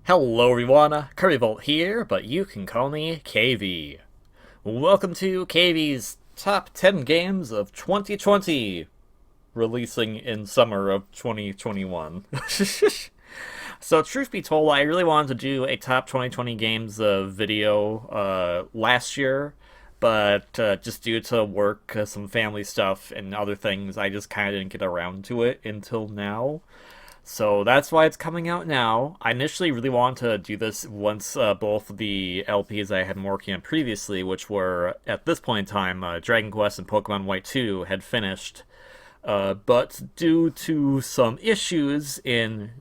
Hello everyone, KirbyVolt here, but you can call me KV. Welcome to KV's Top 10 Games of 2020, releasing in summer of 2021. So truth be told, I really wanted to do a Top 2020 Games video last year, but just due to work, some family stuff, and other things, I just kind of didn't get around to it until now. So that's why it's coming out now. I initially really wanted to do this once both the LPs I had been working on previously, which were at this point in time Dragon Quest and Pokemon White 2, had finished. But due to some issues in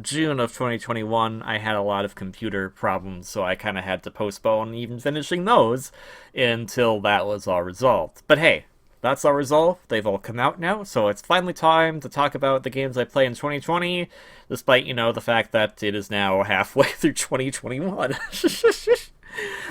June of 2021, I had a lot of computer problems, so I kind of had to postpone even finishing those until that was all resolved. But hey, that's all resolved. They've all come out now, so it's finally time to talk about the games I play in 2020, despite, the fact that it is now halfway through 2021.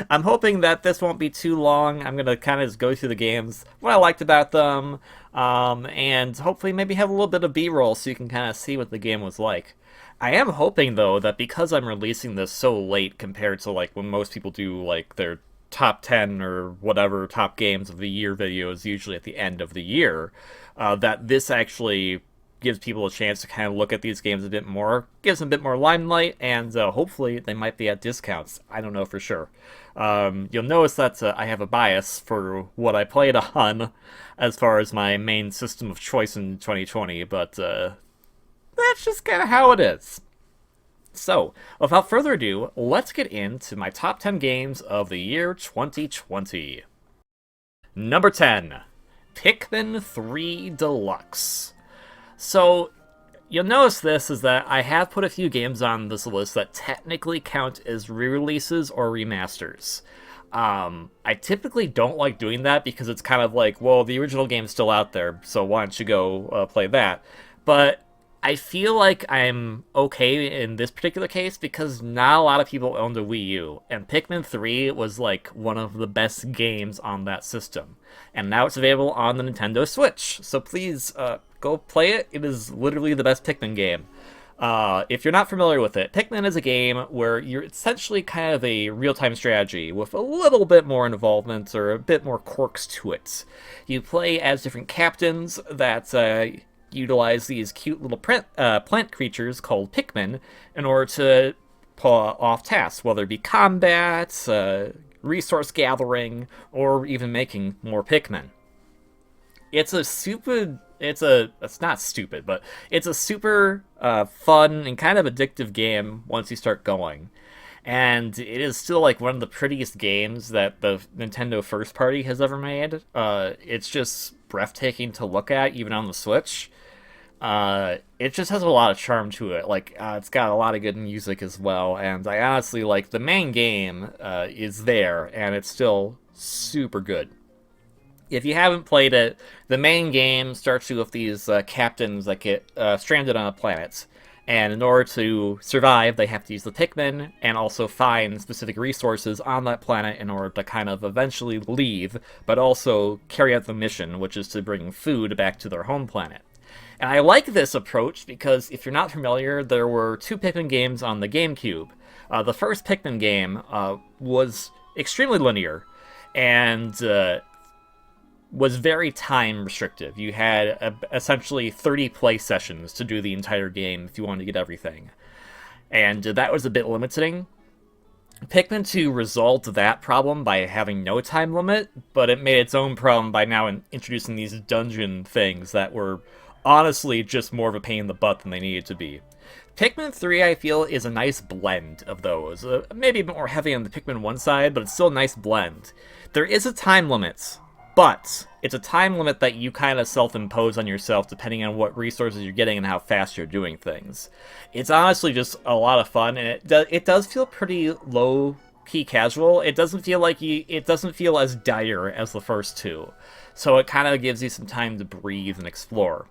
I'm hoping that this won't be too long. I'm going to kind of just go through the games, what I liked about them, and hopefully maybe have a little bit of B-roll so you can kind of see what the game was like. I am hoping, though, that because I'm releasing this so late compared to, like, when most people do, like, their top 10 or whatever top games of the year videos usually at the end of the year, that this actually gives people a chance to kind of look at these games a bit more, gives them a bit more limelight, and hopefully they might be at discounts. I don't know for sure. You'll notice that I have a bias for what I played on as far as my main system of choice in 2020, but that's just kind of how it is. So, without further ado, let's get into my top 10 games of the year 2020. Number 10, Pikmin 3 Deluxe. So, you'll notice this is that I have put a few games on this list that technically count as re-releases or remasters. I typically don't like doing that because it's kind of like, well, the original game's still out there, so why don't you go play that? But I feel like I'm okay in this particular case because not a lot of people owned a Wii U, and Pikmin 3 was like one of the best games on that system. And now it's available on the Nintendo Switch, so please go play it. It is literally the best Pikmin game. If you're not familiar with it, Pikmin is a game where you're essentially kind of a real-time strategy with a little bit more involvement or a bit more quirks to it. You play as different captains that utilize these cute little plant creatures called Pikmin in order to pull off tasks, whether it be combat, resource gathering, or even making more Pikmin. It's not stupid, but it's a super fun and kind of addictive game once you start going. And it is still like one of the prettiest games that the Nintendo first party has ever made. It's just breathtaking to look at, even on the Switch. It just has a lot of charm to it. Like, it's got a lot of good music as well, and I honestly like the main game is there, and it's still super good. If you haven't played it, the main game starts you with these captains that get stranded on a planet. And in order to survive, they have to use the Pikmin and also find specific resources on that planet in order to kind of eventually leave, but also carry out the mission, which is to bring food back to their home planet. And I like this approach because, if you're not familiar, there were two Pikmin games on the GameCube. The first Pikmin game was extremely linear and was very time restrictive. You had essentially 30 play sessions to do the entire game if you wanted to get everything. And that was a bit limiting. Pikmin 2 resolved that problem by having no time limit, but it made its own problem by now introducing these dungeon things that were honestly just more of a pain in the butt than they needed to be. Pikmin 3, I feel, is a nice blend of those. Maybe a bit more heavy on the Pikmin 1 side, but it's still a nice blend. There is a time limit, but it's a time limit that you kind of self-impose on yourself depending on what resources you're getting and how fast you're doing things. It's honestly just a lot of fun, and it does feel pretty low-key casual. It doesn't feel as dire as the first two, so it kind of gives you some time to breathe and explore.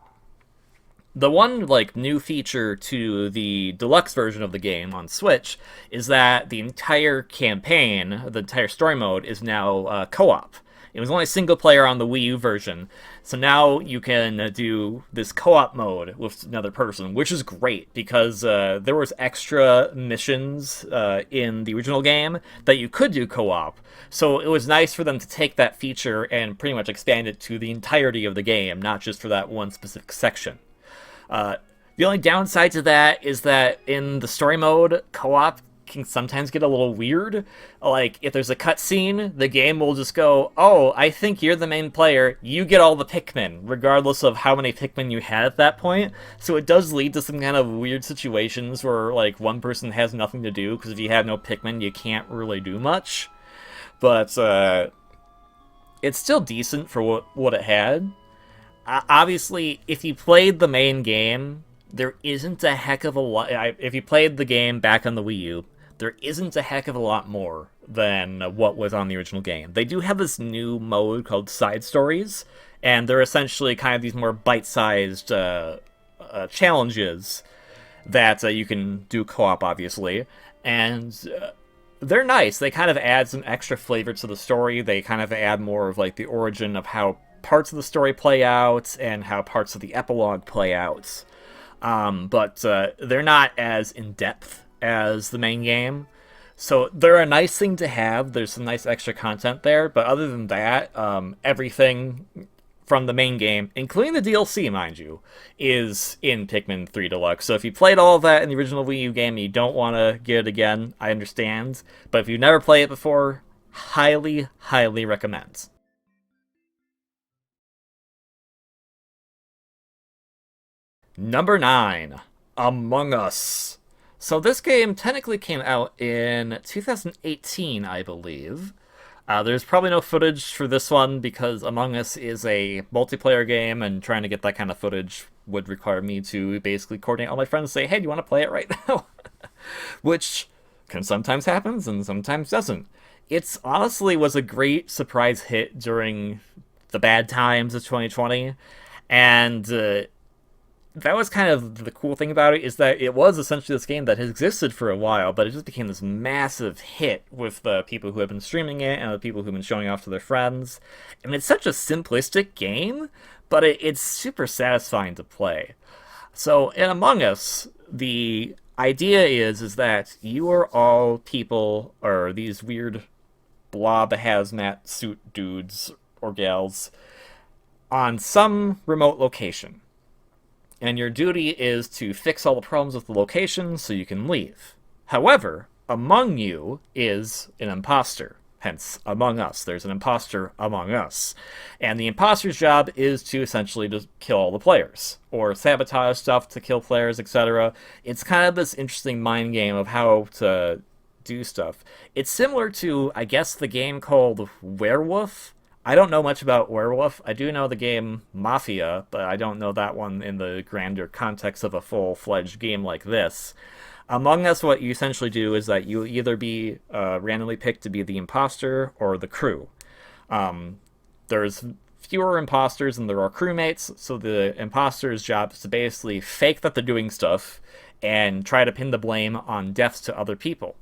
The one, like, new feature to the deluxe version of the game on Switch is that the entire campaign, the entire story mode, is now co-op. It was only single player on the Wii U version. So now you can do this co-op mode with another person, which is great because there was extra missions in the original game that you could do co-op. So it was nice for them to take that feature and pretty much expand it to the entirety of the game, not just for that one specific section. The only downside to that is that in the story mode, co-op can sometimes get a little weird. Like, if there's a cutscene, the game will just go, oh, I think you're the main player, you get all the Pikmin, regardless of how many Pikmin you had at that point. So it does lead to some kind of weird situations where, like, one person has nothing to do, because if you have no Pikmin, you can't really do much. But, it's still decent for what it had. Obviously, if you played the main game, there isn't a heck of a lot. If you played the game back on the Wii U, there isn't a heck of a lot more than what was on the original game. They do have this new mode called Side Stories, and they're essentially kind of these more bite-sized challenges that you can do co-op, obviously. And they're nice. They kind of add some extra flavor to the story. They kind of add more of like the origin of how parts of the story play out and how parts of the epilogue play out. But they're not as in-depth as the main game. So they're a nice thing to have. There's some nice extra content there. But other than that, everything from the main game, including the DLC, mind you, is in Pikmin 3 Deluxe. So if you played all of that in the original Wii U game and you don't want to get it again, I understand. But if you've never played it before, highly, highly recommend. Number 9, Among Us. So this game technically came out in 2018, I believe. There's probably no footage for this one because Among Us is a multiplayer game, and trying to get that kind of footage would require me to basically coordinate all my friends and say, hey, do you want to play it right now? Which can sometimes happen and sometimes doesn't. It's honestly was a great surprise hit during the bad times of 2020, and that was kind of the cool thing about it, is that it was essentially this game that has existed for a while, but it just became this massive hit with the people who have been streaming it and the people who've been showing off to their friends. And it's such a simplistic game, but it's super satisfying to play. So in Among Us, the idea is that you are all people, or these weird blob hazmat suit dudes or gals, on some remote location. And your duty is to fix all the problems with the location so you can leave. However, among you is an imposter. Hence, Among Us. There's an imposter among us. And the imposter's job is to essentially just kill all the players, or sabotage stuff to kill players, etc. It's kind of this interesting mind game of how to do stuff. It's similar to, I guess, the game called Werewolf. I don't know much about Werewolf. I do know the game Mafia, but I don't know that one in the grander context of a full-fledged game like this. Among Us, what you essentially do is that you either be randomly picked to be the imposter or the crew. There's fewer imposters than there are crewmates, so the imposter's job is to basically fake that they're doing stuff and try to pin the blame on deaths to other people.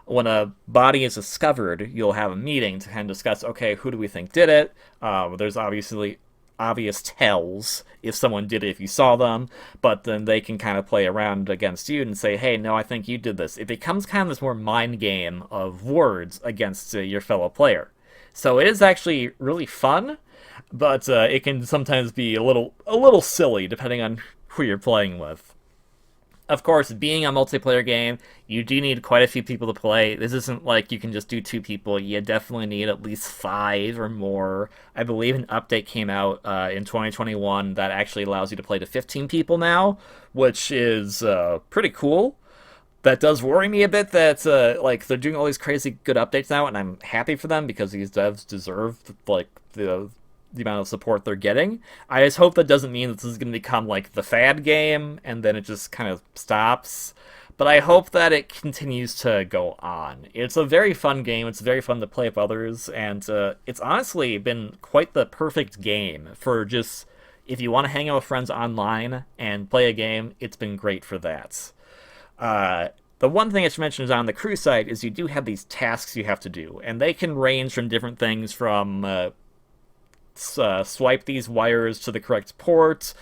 When a body is discovered, you'll have a meeting to kind of discuss, okay, who do we think did it? There's obviously obvious tells if someone did it if you saw them, but then they can kind of play around against you and say, hey, no, I think you did this. It becomes kind of this more mind game of words against your fellow player. So it is actually really fun, but it can sometimes be a little silly depending on who you're playing with. Of course, being a multiplayer game, you do need quite a few people to play. This isn't like you can just do 2 people. You definitely need at least 5 or more. I believe an update came out in 2021 that actually allows you to play to 15 people now, which is pretty cool. That does worry me a bit that like they're doing all these crazy good updates now, and I'm happy for them because these devs deserve like the amount of support they're getting. I just hope that doesn't mean that this is going to become like the fad game and then it just kind of stops. But I hope that it continues to go on. It's a very fun game. It's very fun to play with others, and it's honestly been quite the perfect game for just if you want to hang out with friends online and play a game. It's been great for that. The one thing I should mention is on the crew side is you do have these tasks you have to do, and they can range from different things from swipe these wires to the correct port,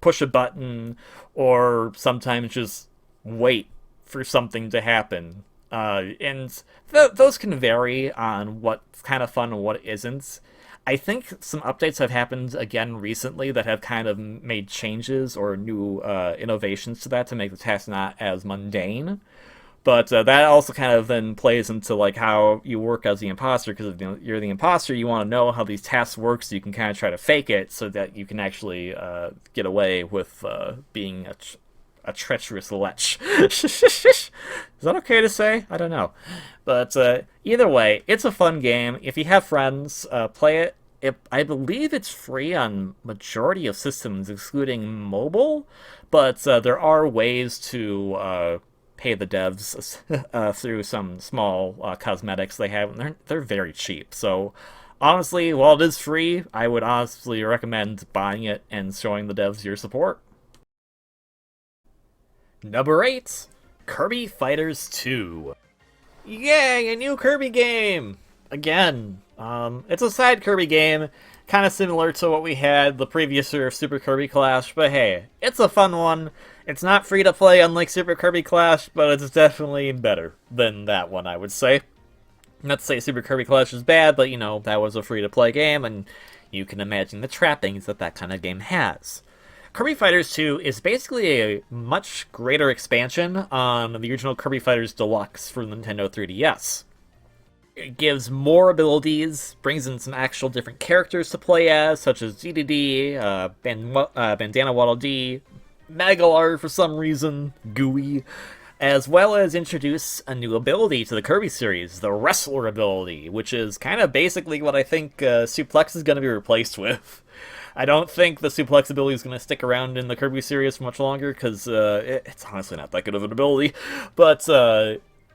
push a button, or sometimes just wait for something to happen. And those can vary on what's kind of fun and what isn't. I think some updates have happened again recently that have kind of made changes or new innovations to that to make the task not as mundane. But that also kind of then plays into like how you work as the imposter, because if you're the imposter, you want to know how these tasks work so you can kind of try to fake it so that you can actually get away with being a treacherous lech. Is that okay to say? I don't know. But either way, it's a fun game. If you have friends, play it. I believe it's free on majority of systems, excluding mobile. But there are ways to pay the devs through some small cosmetics they have. And they're very cheap. So honestly, while it is free, I would honestly recommend buying it and showing the devs your support. Number 8, Kirby Fighters 2. Yay, a new Kirby game! Again, it's a side Kirby game, kind of similar to what we had the previous year of Super Kirby Clash, but hey, it's a fun one. It's not free to play unlike Super Kirby Clash, but it's definitely better than that one, I would say. Not to say Super Kirby Clash is bad, but you know, that was a free to play game, and you can imagine the trappings that that kind of game has. Kirby Fighters 2 is basically a much greater expansion on the original Kirby Fighters Deluxe for Nintendo 3DS. It gives more abilities, brings in some actual different characters to play as, such as DDD, Bandana Waddle Dee, Magalar for some reason, Gooey, as well as introduce a new ability to the Kirby series, the Wrestler ability, which is kind of basically what I think Suplex is going to be replaced with. I don't think the Suplex ability is going to stick around in the Kirby series for much longer, because it's honestly not that good of an ability. But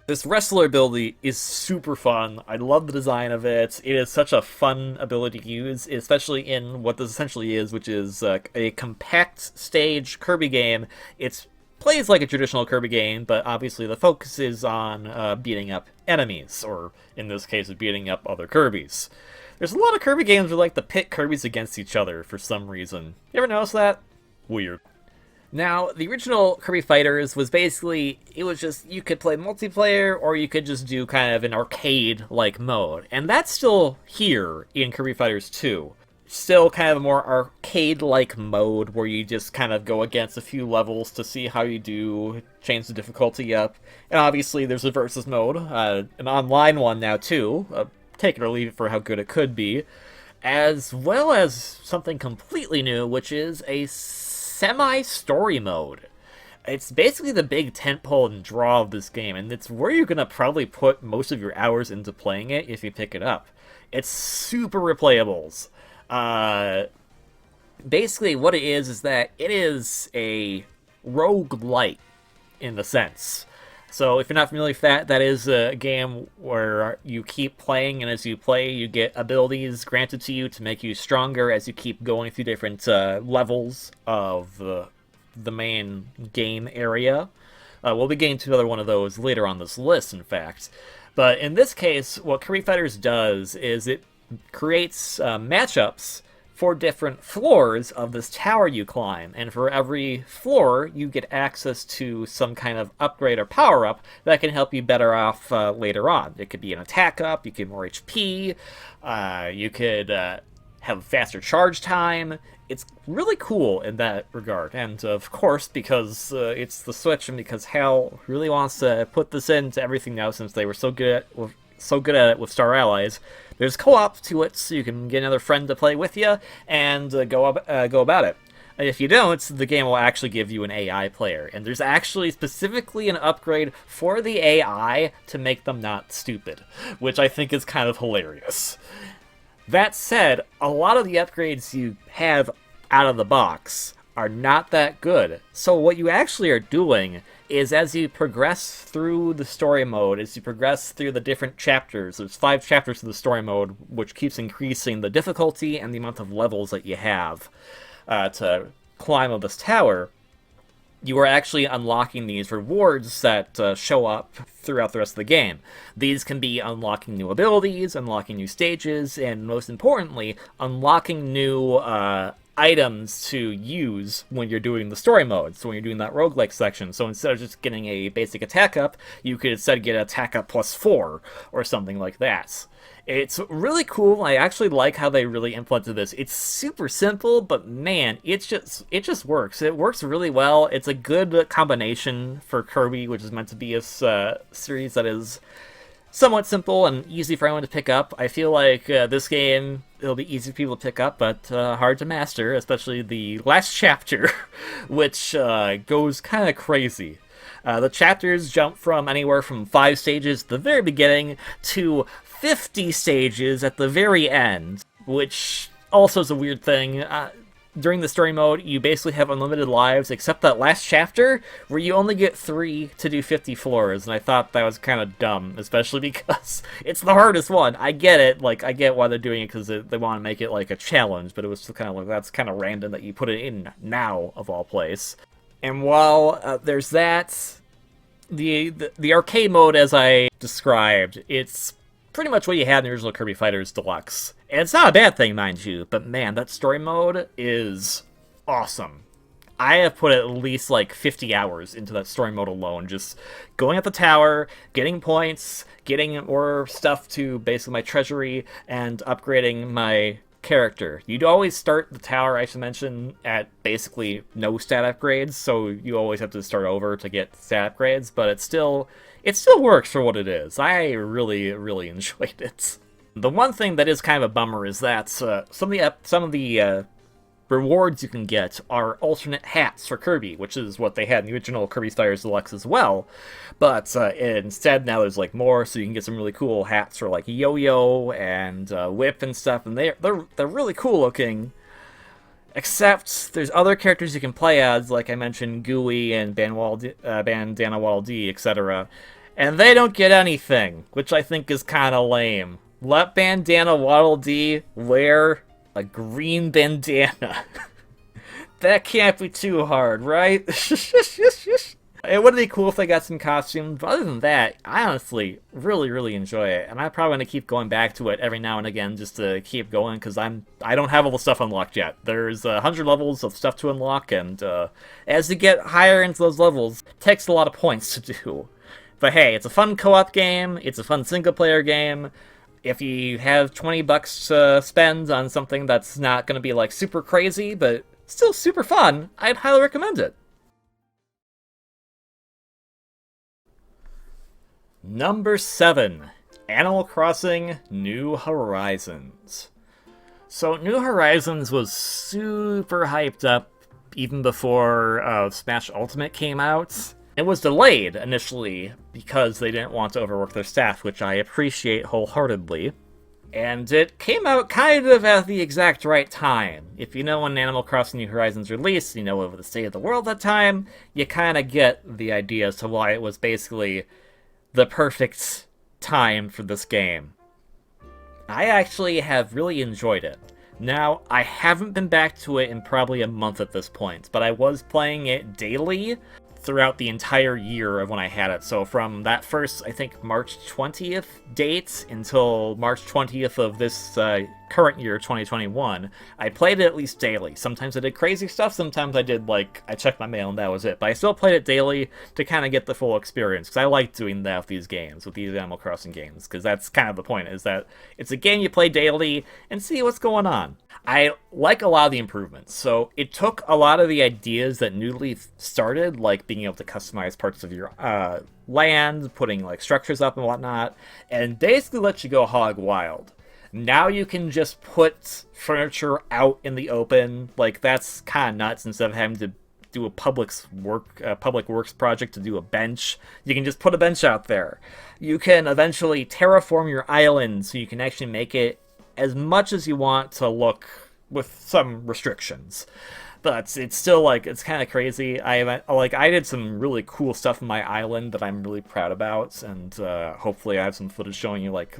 this Wrestler ability is super fun. I love the design of it. It is such a fun ability to use, especially in what this essentially is, which is a compact stage Kirby game. It plays like a traditional Kirby game, but obviously the focus is on beating up enemies, or in this case, beating up other Kirbys. There's a lot of Kirby games where like to pit Kirbys against each other for some reason. You ever notice that? Weird. Now, the original Kirby Fighters was basically, it was just, you could play multiplayer, or you could just do kind of an arcade-like mode. And that's still here in Kirby Fighters 2. Still kind of a more arcade-like mode, where you just kind of go against a few levels to see how you do, change the difficulty up. And obviously there's a versus mode, an online one now too, take it or leave it for how good it could be, as well as something completely new, which is a semi-story mode. It's basically the big tentpole and draw of this game, and it's where you're going to probably put most of your hours into playing it if you pick it up. It's super replayables. Basically what it is that it is a roguelite in a sense. So if you're not familiar with that, that is a game where you keep playing, and as you play, you get abilities granted to you to make you stronger as you keep going through different levels of the main game area. We'll be getting to another one of those later on this list, in fact. But in this case, what Kirby Fighters does is it creates matchups for different floors of this tower you climb, and for every floor you get access to some kind of upgrade or power-up that can help you better off later on. It could be an attack up, you get more HP, you could have faster charge time. It's really cool in that regard, and of course, because it's the Switch, and because Hal really wants to put this into everything now since they were so good at it with Star Allies, there's co-op to it, so you can get another friend to play with you and go about it. If you don't, the game will actually give you an AI player, and there's actually specifically an upgrade for the AI to make them not stupid, which I think is kind of hilarious. That said, a lot of the upgrades you have out of the box are not that good. So what you actually are doing is, as you progress through the story mode, as you progress through the different chapters, there's 5 chapters to the story mode, which keeps increasing the difficulty and the amount of levels that you have to climb up this tower. you are actually unlocking these rewards that show up throughout the rest of the game. These can be unlocking new abilities, unlocking new stages, and most importantly, unlocking new items to use when you're doing the story mode, so when you're doing that roguelike section. So instead of just getting a basic attack up, you could instead get attack up +4 or something like that. It's really cool. I actually like how they really implemented this. It's super simple, but man, it just works. It works really well. It's a good combination for Kirby, which is meant to be a series that is somewhat simple and easy for anyone to pick up. I feel like this game, it'll be easy for people to pick up, but hard to master, especially the last chapter, which goes kind of crazy. The chapters jump from anywhere from 5 stages at the very beginning to 50 stages at the very end, which also is a weird thing. During the story mode, you basically have unlimited lives, except that last chapter, where you only get 3 to do 50 floors, and I thought that was kind of dumb, especially because it's the hardest one. I get it, like, I get why they're doing it, because they want to make it, like, a challenge, but it was kind of like, that's kind of random that you put it in now, of all place. And while there's that, the arcade mode, as I described, it's pretty much what you had in the original Kirby Fighters Deluxe. And it's not a bad thing, mind you, but man, that story mode is awesome. I have put at least like 50 hours into that story mode alone, just going up the tower, getting points, getting more stuff to basically my treasury, and upgrading my character. You'd always start the tower, I should mention, at basically no stat upgrades, so you always have to start over to get stat upgrades, but it still works for what it is. I really, really enjoyed it. The one thing that is kind of a bummer is that some of the rewards you can get are alternate hats for Kirby, which is what they had in the original Kirby Fighters Deluxe as well. But instead, now there's like more, so you can get some really cool hats for like Yo-Yo and Whip and stuff, and they're really cool looking. Except there's other characters you can play as, like I mentioned, Gooey and Bandana Waddle Dee, etc. And they don't get anything, which I think is kind of lame. Let Bandana Waddle Dee wear a green bandana. That can't be too hard, right? It would be cool if they got some costumes, but other than that, I honestly really, really enjoy it, and I'm probably going to keep going back to it every now and again just to keep going, because I don't have all the stuff unlocked yet. There's 100 levels of stuff to unlock, and as you get higher into those levels, it takes a lot of points to do. But hey, it's a fun co-op game, it's a fun single-player game. If you have 20 bucks to spend on something that's not going to be like super crazy, but still super fun, I'd highly recommend it. Number 7, Animal Crossing New Horizons. So New Horizons was super hyped up even before Smash Ultimate came out. It was delayed initially because they didn't want to overwork their staff, which I appreciate wholeheartedly. And it came out kind of at the exact right time. If you know when Animal Crossing New Horizons released, you know over the state of the world at that time, you kind of get the idea as to why it was basically the perfect time for this game. I actually have really enjoyed it. Now, I haven't been back to it in probably a month at this point, but I was playing it daily throughout the entire year of when I had it. So from that first, I think, March 20th date until March 20th of this current year, 2021, I played it at least daily. Sometimes I did crazy stuff, sometimes I did, like, I checked my mail and that was it. But I still played it daily to kind of get the full experience, because I like doing that with these games, with these Animal Crossing games, because that's kind of the point, is that it's a game you play daily and see what's going on. I like a lot of the improvements. So it took a lot of the ideas that New Leaf started, like being able to customize parts of your land, putting like structures up and whatnot, and basically let you go hog wild. Now you can just put furniture out in the open. Like, that's kind of nuts. Instead of having to do a public works project to do a bench, you can just put a bench out there. You can eventually terraform your island so you can actually make it as much as you want to look with some restrictions. But it's still like it's kind of crazy. I did some really cool stuff in my island that I'm really proud about, and hopefully I have some footage showing you like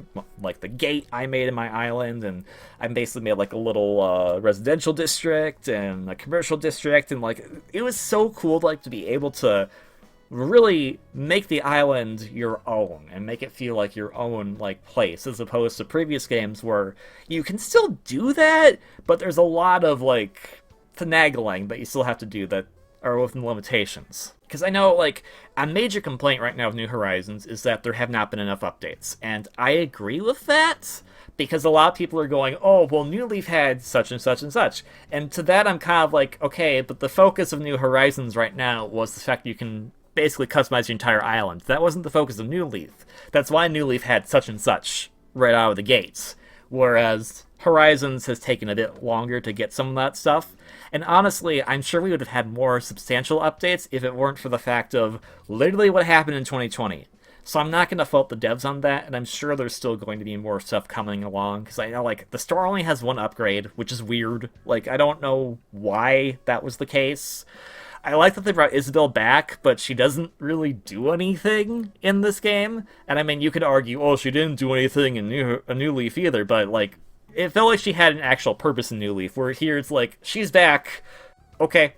the gate I made in my island, and I basically made like a little residential district and a commercial district, and like it was so cool like to be able to really make the island your own and make it feel like your own like place, as opposed to previous games where you can still do that, but there's a lot of like finagling that you still have to do that are within limitations. Because I know like a major complaint right now of New Horizons is that there have not been enough updates, and I agree with that. Because a lot of people are going, oh, well, New Leaf had such and such and such. And to that, I'm kind of like, okay, but the focus of New Horizons right now was the fact you can basically customize your entire island. That wasn't the focus of New Leaf. That's why New Leaf had such and such right out of the gates. Whereas Horizons has taken a bit longer to get some of that stuff. And honestly, I'm sure we would have had more substantial updates if it weren't for the fact of literally what happened in 2020. So I'm not going to fault the devs on that, and I'm sure there's still going to be more stuff coming along, because I know, like, the store only has one upgrade, which is weird. Like, I don't know why that was the case. I like that they brought Isabel back, but she doesn't really do anything in this game. And I mean, you could argue, oh, she didn't do anything in New Leaf either, but, like, it felt like she had an actual purpose in New Leaf, where here it's like, she's back, okay.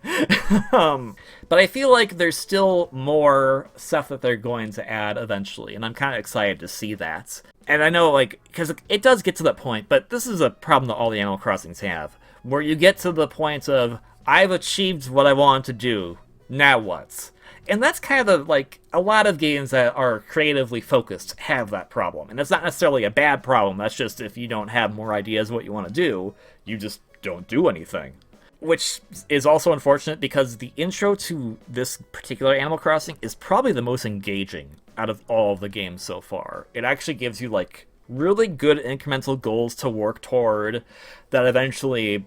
But I feel like there's still more stuff that they're going to add eventually, and I'm kind of excited to see that. And I know, like, because it does get to that point, but this is a problem that all the Animal Crossings have, where you get to the point of, I've achieved what I wanted to do, now what? And that's kind of like, a lot of games that are creatively focused have that problem. And it's not necessarily a bad problem, that's just if you don't have more ideas what you want to do, you just don't do anything. Which is also unfortunate because the intro to this particular Animal Crossing is probably the most engaging out of all of the games so far. It actually gives you like really good incremental goals to work toward that eventually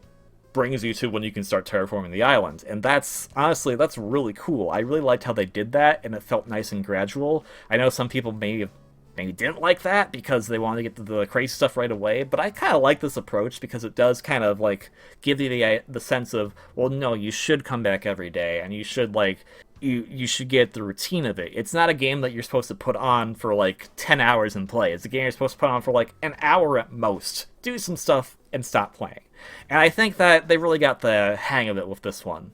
brings you to when you can start terraforming the island. And that's, honestly, that's really cool. I really liked how they did that, and it felt nice and gradual. I know some people maybe didn't like that because they wanted to get to the crazy stuff right away, but I kind of like this approach because it does kind of like give you the sense of, well, no, you should come back every day, and you should like you should get the routine of it. It's not a game that you're supposed to put on for like 10 hours and play. It's a game you're supposed to put on for like an hour at most. Do some stuff and stop playing. And I think that they really got the hang of it with this one.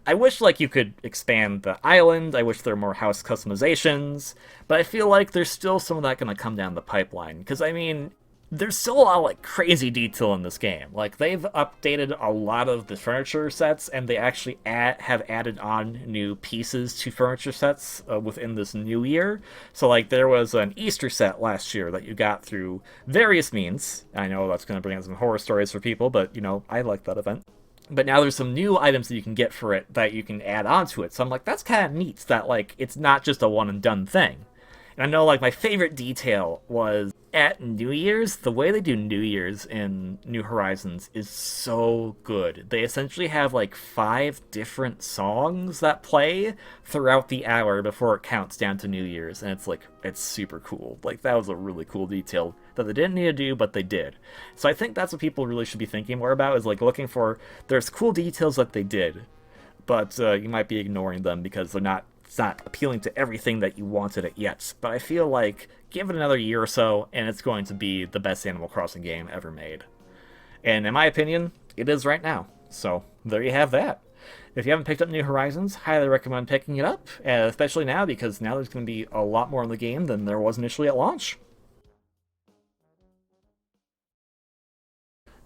I wish like you could expand the island, I wish there were more house customizations, but I feel like there's still some of that going to come down the pipeline, because I mean, there's still a lot of like crazy detail in this game. Like, they've updated a lot of the furniture sets, and they actually have added on new pieces to furniture sets within this new year. So like, there was an Easter set last year that you got through various means. I know that's going to bring out some horror stories for people, but you know, I like that event. But now there's some new items that you can get for it that you can add on to it. So I'm like, that's kind of neat that, like, it's not just a one and done thing. And I know, like, my favorite detail was at New Year's, the way they do New Year's in New Horizons is so good. They essentially have, like, 5 different songs that play throughout the hour before it counts down to New Year's. And it's, like, it's super cool. Like, that was a really cool detail that they didn't need to do, but they did. So I think that's what people really should be thinking more about, is, like, looking for, there's cool details that they did, but you might be ignoring them because it's not appealing to everything that you wanted it yet. But I feel like, give it another year or so, and it's going to be the best Animal Crossing game ever made. And in my opinion, it is right now. So, there you have that. If you haven't picked up New Horizons, highly recommend picking it up, especially now, because now there's going to be a lot more in the game than there was initially at launch.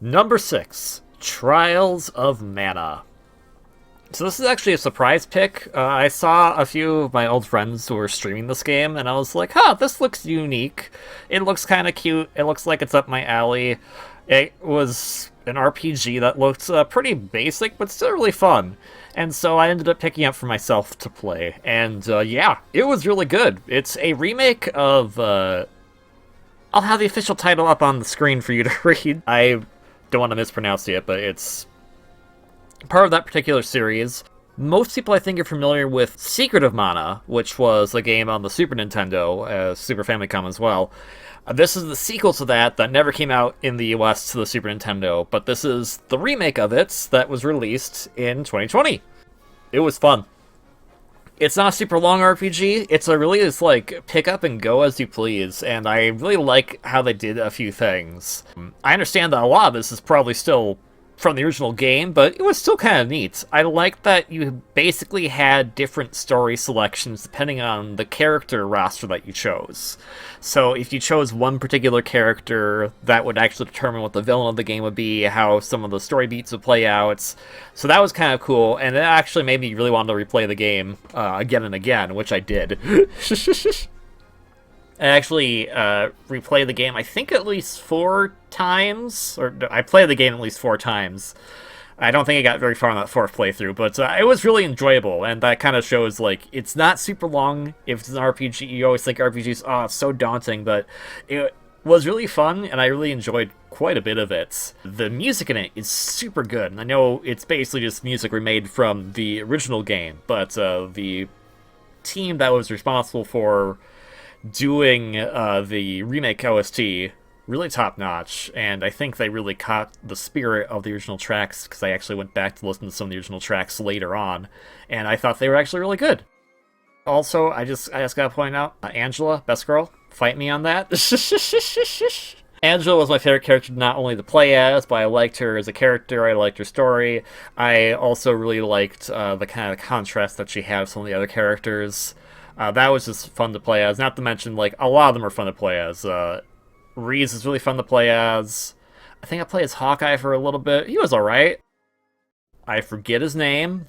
Number 6, Trials of Mana. So this is actually a surprise pick. I saw a few of my old friends who were streaming this game, and I was like, huh, this looks unique. It looks kind of cute. It looks like it's up my alley. It was an RPG that looked pretty basic, but still really fun. And so I ended up picking up for myself to play. And yeah, it was really good. It's a remake of... I'll have the official title up on the screen for you to read. I don't want to mispronounce it, but it's part of that particular series. Most people, I think, are familiar with Secret of Mana, which was a game on the Super Nintendo, Super Famicom as well. This is the sequel to that never came out in the US to the Super Nintendo, but this is the remake of it that was released in 2020. It was fun. It's not a super long RPG. It's a really just like pick up and go as you please, and I really like how they did a few things. I understand that a lot of this is probably still from the original game, but it was still kind of neat. I like that you basically had different story selections depending on the character roster that you chose. So if you chose one particular character, that would actually determine what the villain of the game would be, how some of the story beats would play out. So that was kind of cool, and it actually made me really want to replay the game again and again, which I did. I actually replayed the game, I think, at least 4 times. Or I played the game at least 4 times. I don't think I got very far on that 4th playthrough, but it was really enjoyable, and that kind of shows, like, it's not super long. If it's an RPG, you always think RPGs, oh, it's so daunting, but it was really fun, and I really enjoyed quite a bit of it. The music in it is super good, and I know it's basically just music remade from the original game, but the team that was responsible for doing the remake OST, really top-notch, and I think they really caught the spirit of the original tracks, because I actually went back to listen to some of the original tracks later on, and I thought they were actually really good. Also, I just gotta point out, Angela, best girl, fight me on that. Angela was my favorite character not only to play as, but I liked her as a character, I liked her story. I also really liked the kind of contrast that she had with some of the other characters. That was just fun to play as. Not to mention, like, a lot of them are fun to play as. Reese is really fun to play as. I think I played as Hawkeye for a little bit. He was alright. I forget his name.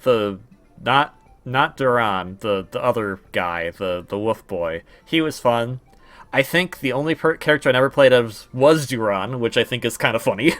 Not Duran, the other guy, the wolf boy. He was fun. I think the only character I never played as was Duran, which I think is kind of funny.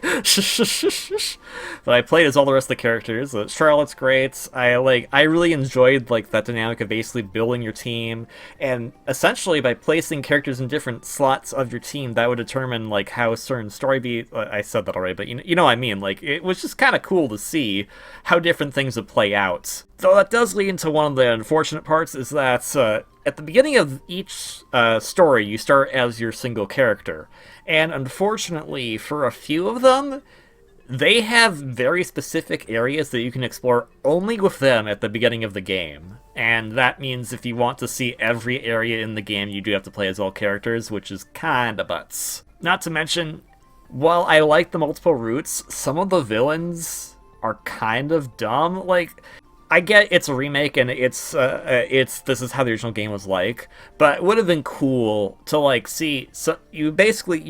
But I played as all the rest of the characters. Charlotte's great. I really enjoyed like that dynamic of basically building your team, and essentially by placing characters in different slots of your team, that would determine like how certain story beat. I said that already, but you know what I mean. Like, it was just kind of cool to see how different things would play out. Though that does lead into one of the unfortunate parts, is that at the beginning of each story, you start as your single character. And unfortunately, for a few of them, they have very specific areas that you can explore only with them at the beginning of the game. And that means if you want to see every area in the game, you do have to play as all characters, which is kinda butts. Not to mention, while I like the multiple routes, some of the villains are kind of dumb. Like, I get it's a remake and it's this is how the original game was like, but it would have been cool to like see. So you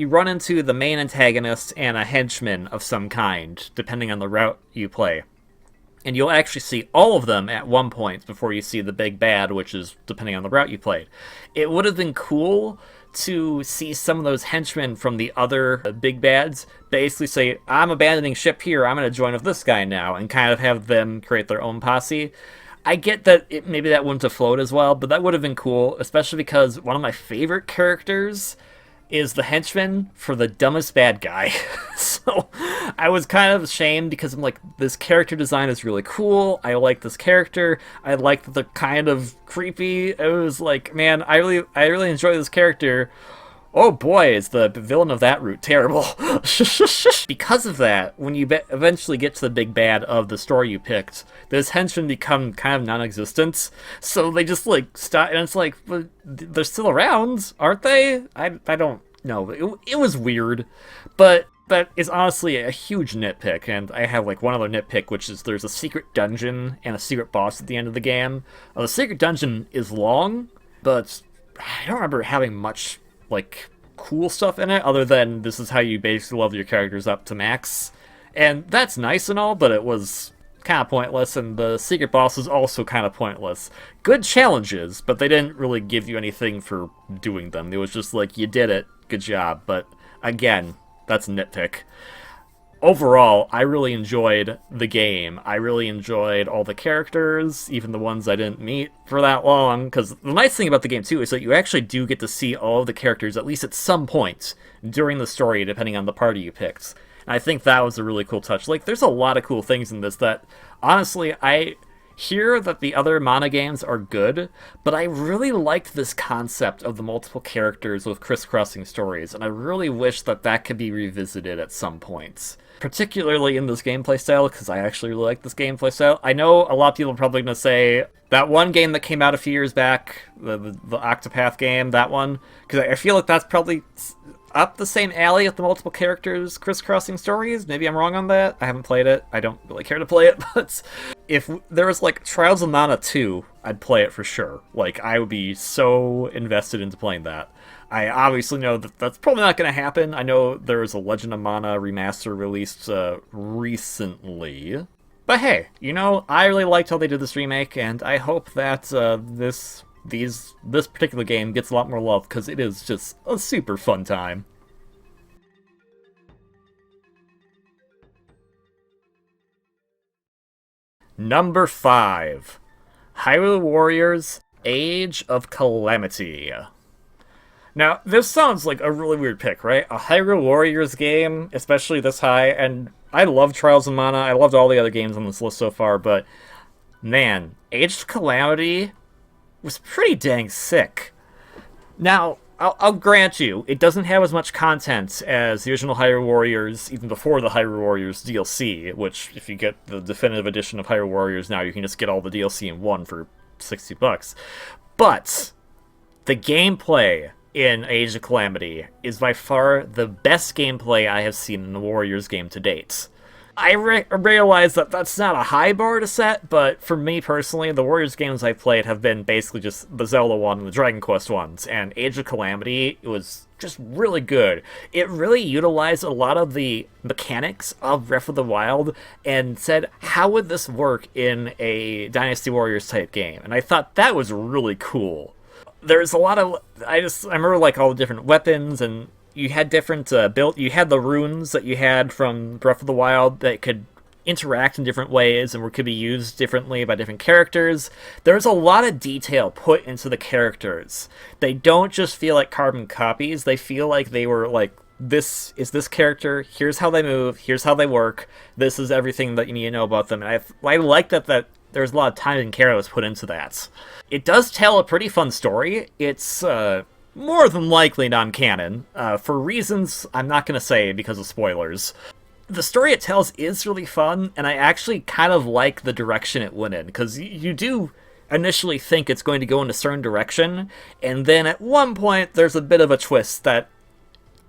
run into the main antagonist and a henchman of some kind, depending on the route you play, and you'll actually see all of them at one point before you see the big bad, which is depending on the route you played. It would have been cool to see some of those henchmen from the other big bads basically say, I'm abandoning ship here, I'm going to join with this guy now, and kind of have them create their own posse. I get that maybe that wouldn't have flowed as well, but that would have been cool, especially because one of my favorite characters is the henchman for the dumbest bad guy. So I was kind of ashamed because I'm like, this character design is really cool. I like this character. I like that they're kind of creepy. It was like, man, I really enjoy this character. Oh boy, is the villain of that route terrible. Because of that, when you eventually get to the big bad of the story you picked, those henchmen become kind of non-existent. So they just like stop, and it's like, but they're still around, aren't they? I don't know. It was weird, but that is honestly a huge nitpick. And I have like one other nitpick, which is there's a secret dungeon and a secret boss at the end of the game. The secret dungeon is long, but I don't remember having much like cool stuff in it other than this is how you basically level your characters up to max, and that's nice and all, but it was kind of pointless, and the secret boss is also kind of pointless. Good challenges, but they didn't really give you anything for doing them. It was just like, you did it, good job. But again, that's a nitpick. Overall, I really enjoyed the game. I really enjoyed all the characters, even the ones I didn't meet for that long, because the nice thing about the game, too, is that you actually do get to see all of the characters, at least at some point, during the story, depending on the party you picked. And I think that was a really cool touch. Like, there's a lot of cool things in this that, honestly, hear that the other mana games are good, but I really liked this concept of the multiple characters with crisscrossing stories, and I really wish that that could be revisited at some point. Particularly in this gameplay style, because I actually really like this gameplay style. I know a lot of people are probably going to say that one game that came out a few years back, the Octopath game, that one, because I feel like that's probably up the same alley with the multiple characters crisscrossing stories. Maybe I'm wrong on that. I haven't played it. I don't really care to play it, but if there was like Trials of Mana 2, I'd play it for sure. Like, I would be so invested into playing that. I obviously know that that's probably not going to happen. I know there was a Legend of Mana remaster released recently. But hey, you know, I really liked how they did this remake, and I hope that this particular game gets a lot more love, because it is just a super fun time. Number 5. Hyrule Warriors Age of Calamity. Now, this sounds like a really weird pick, right? A Hyrule Warriors game, especially this high, and I love Trials of Mana, I loved all the other games on this list so far, but man, Age of Calamity was pretty dang sick. Now, I'll grant you, it doesn't have as much content as the original Hyrule Warriors, even before the Hyrule Warriors DLC, which, if you get the definitive edition of Hyrule Warriors now, you can just get all the DLC in one for $60. But the gameplay in Age of Calamity is by far the best gameplay I have seen in the Warriors game to date. I realize that that's not a high bar to set, but for me personally, the Warriors games I've played have been basically just the Zelda one and the Dragon Quest ones, and Age of Calamity was just really good. It really utilized a lot of the mechanics of Breath of the Wild and said, how would this work in a Dynasty Warriors type game? And I thought that was really cool. There's a lot of, I remember like all the different weapons, and you had different you had the runes that you had from Breath of the Wild that could interact in different ways and could be used differently by different characters. There's a lot of detail put into the characters. They don't just feel like carbon copies, they feel like they were like, this is this character, here's how they move, here's how they work, this is everything that you need to know about them. And I like that there's a lot of time and care that was put into that. It does tell a pretty fun story. It's more than likely non-canon, for reasons I'm not going to say because of spoilers. The story it tells is really fun, and I actually kind of like the direction it went in, because you do initially think it's going to go in a certain direction, and then at one point there's a bit of a twist that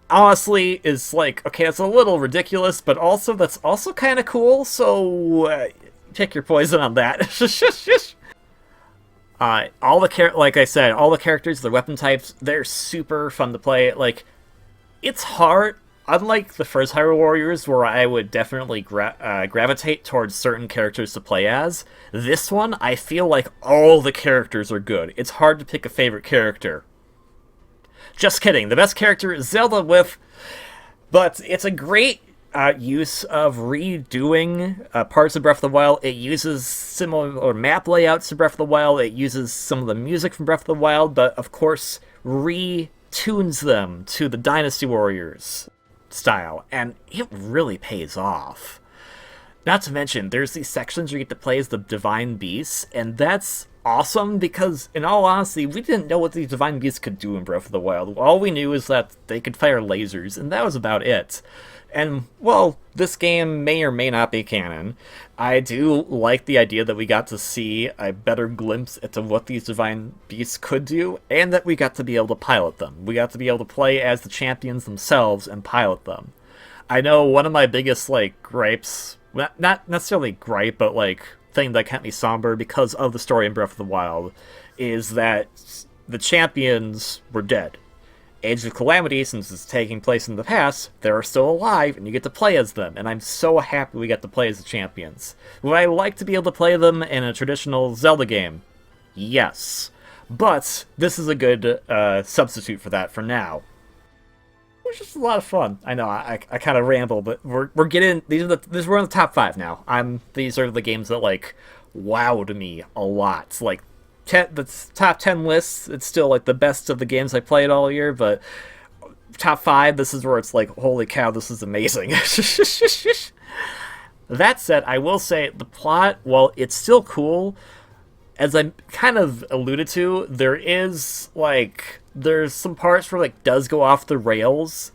honestly is like, okay, that's a little ridiculous, but also that's also kind of cool, so pick your poison on that. Like I said, all the characters, the weapon types, they're super fun to play. Like, it's hard. Unlike the first Hyrule Warriors, where I would definitely gravitate towards certain characters to play as, this one, I feel like all the characters are good. It's hard to pick a favorite character. Just kidding. The best character is Zelda with, but it's a great use of redoing parts of Breath of the Wild. It uses similar map layouts to Breath of the Wild. It uses some of the music from Breath of the Wild, but of course retunes them to the Dynasty Warriors style, and it really pays off. Not to mention, there's these sections where you get to play as the Divine Beasts, and that's awesome because, in all honesty, we didn't know what these Divine Beasts could do in Breath of the Wild. All we knew is that they could fire lasers, and that was about it. And, well, this game may or may not be canon. I do like the idea that we got to see a better glimpse into what these Divine Beasts could do, and that we got to be able to pilot them. We got to be able to play as the champions themselves and pilot them. I know one of my biggest, gripes, not necessarily gripe, but, thing that kept me somber because of the story in Breath of the Wild, is that the champions were dead. Age of Calamity, since it's taking place in the past, they're still alive, and you get to play as them, and I'm so happy we get to play as the champions. Would I like to be able to play them in a traditional Zelda game? Yes. But this is a good substitute for that for now. Which is a lot of fun. I know, I kind of ramble, but we're getting, we're in the top 5 now. These are the games that, wowed me a lot. The top 10 lists, it's still the best of the games I played all year, but top 5, this is where it's holy cow, this is amazing. That said, I will say the plot, while it's still cool, as I kind of alluded to, there's some parts where like does go off the rails,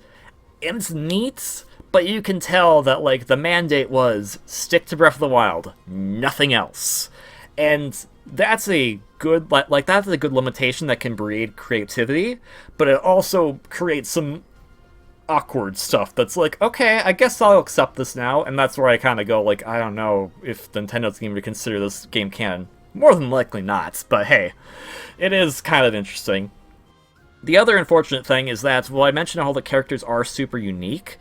and it's neat, but you can tell that like the mandate was stick to Breath of the Wild, nothing else. And that's a good that's a good limitation that can breed creativity, but it also creates some awkward stuff that's like, okay, I guess I'll accept this now, and that's where I kind of go like, I don't know if Nintendo's going to consider this game canon. More than likely not, but hey, it is kind of interesting. The other unfortunate thing is that, while I mentioned how the characters are super unique,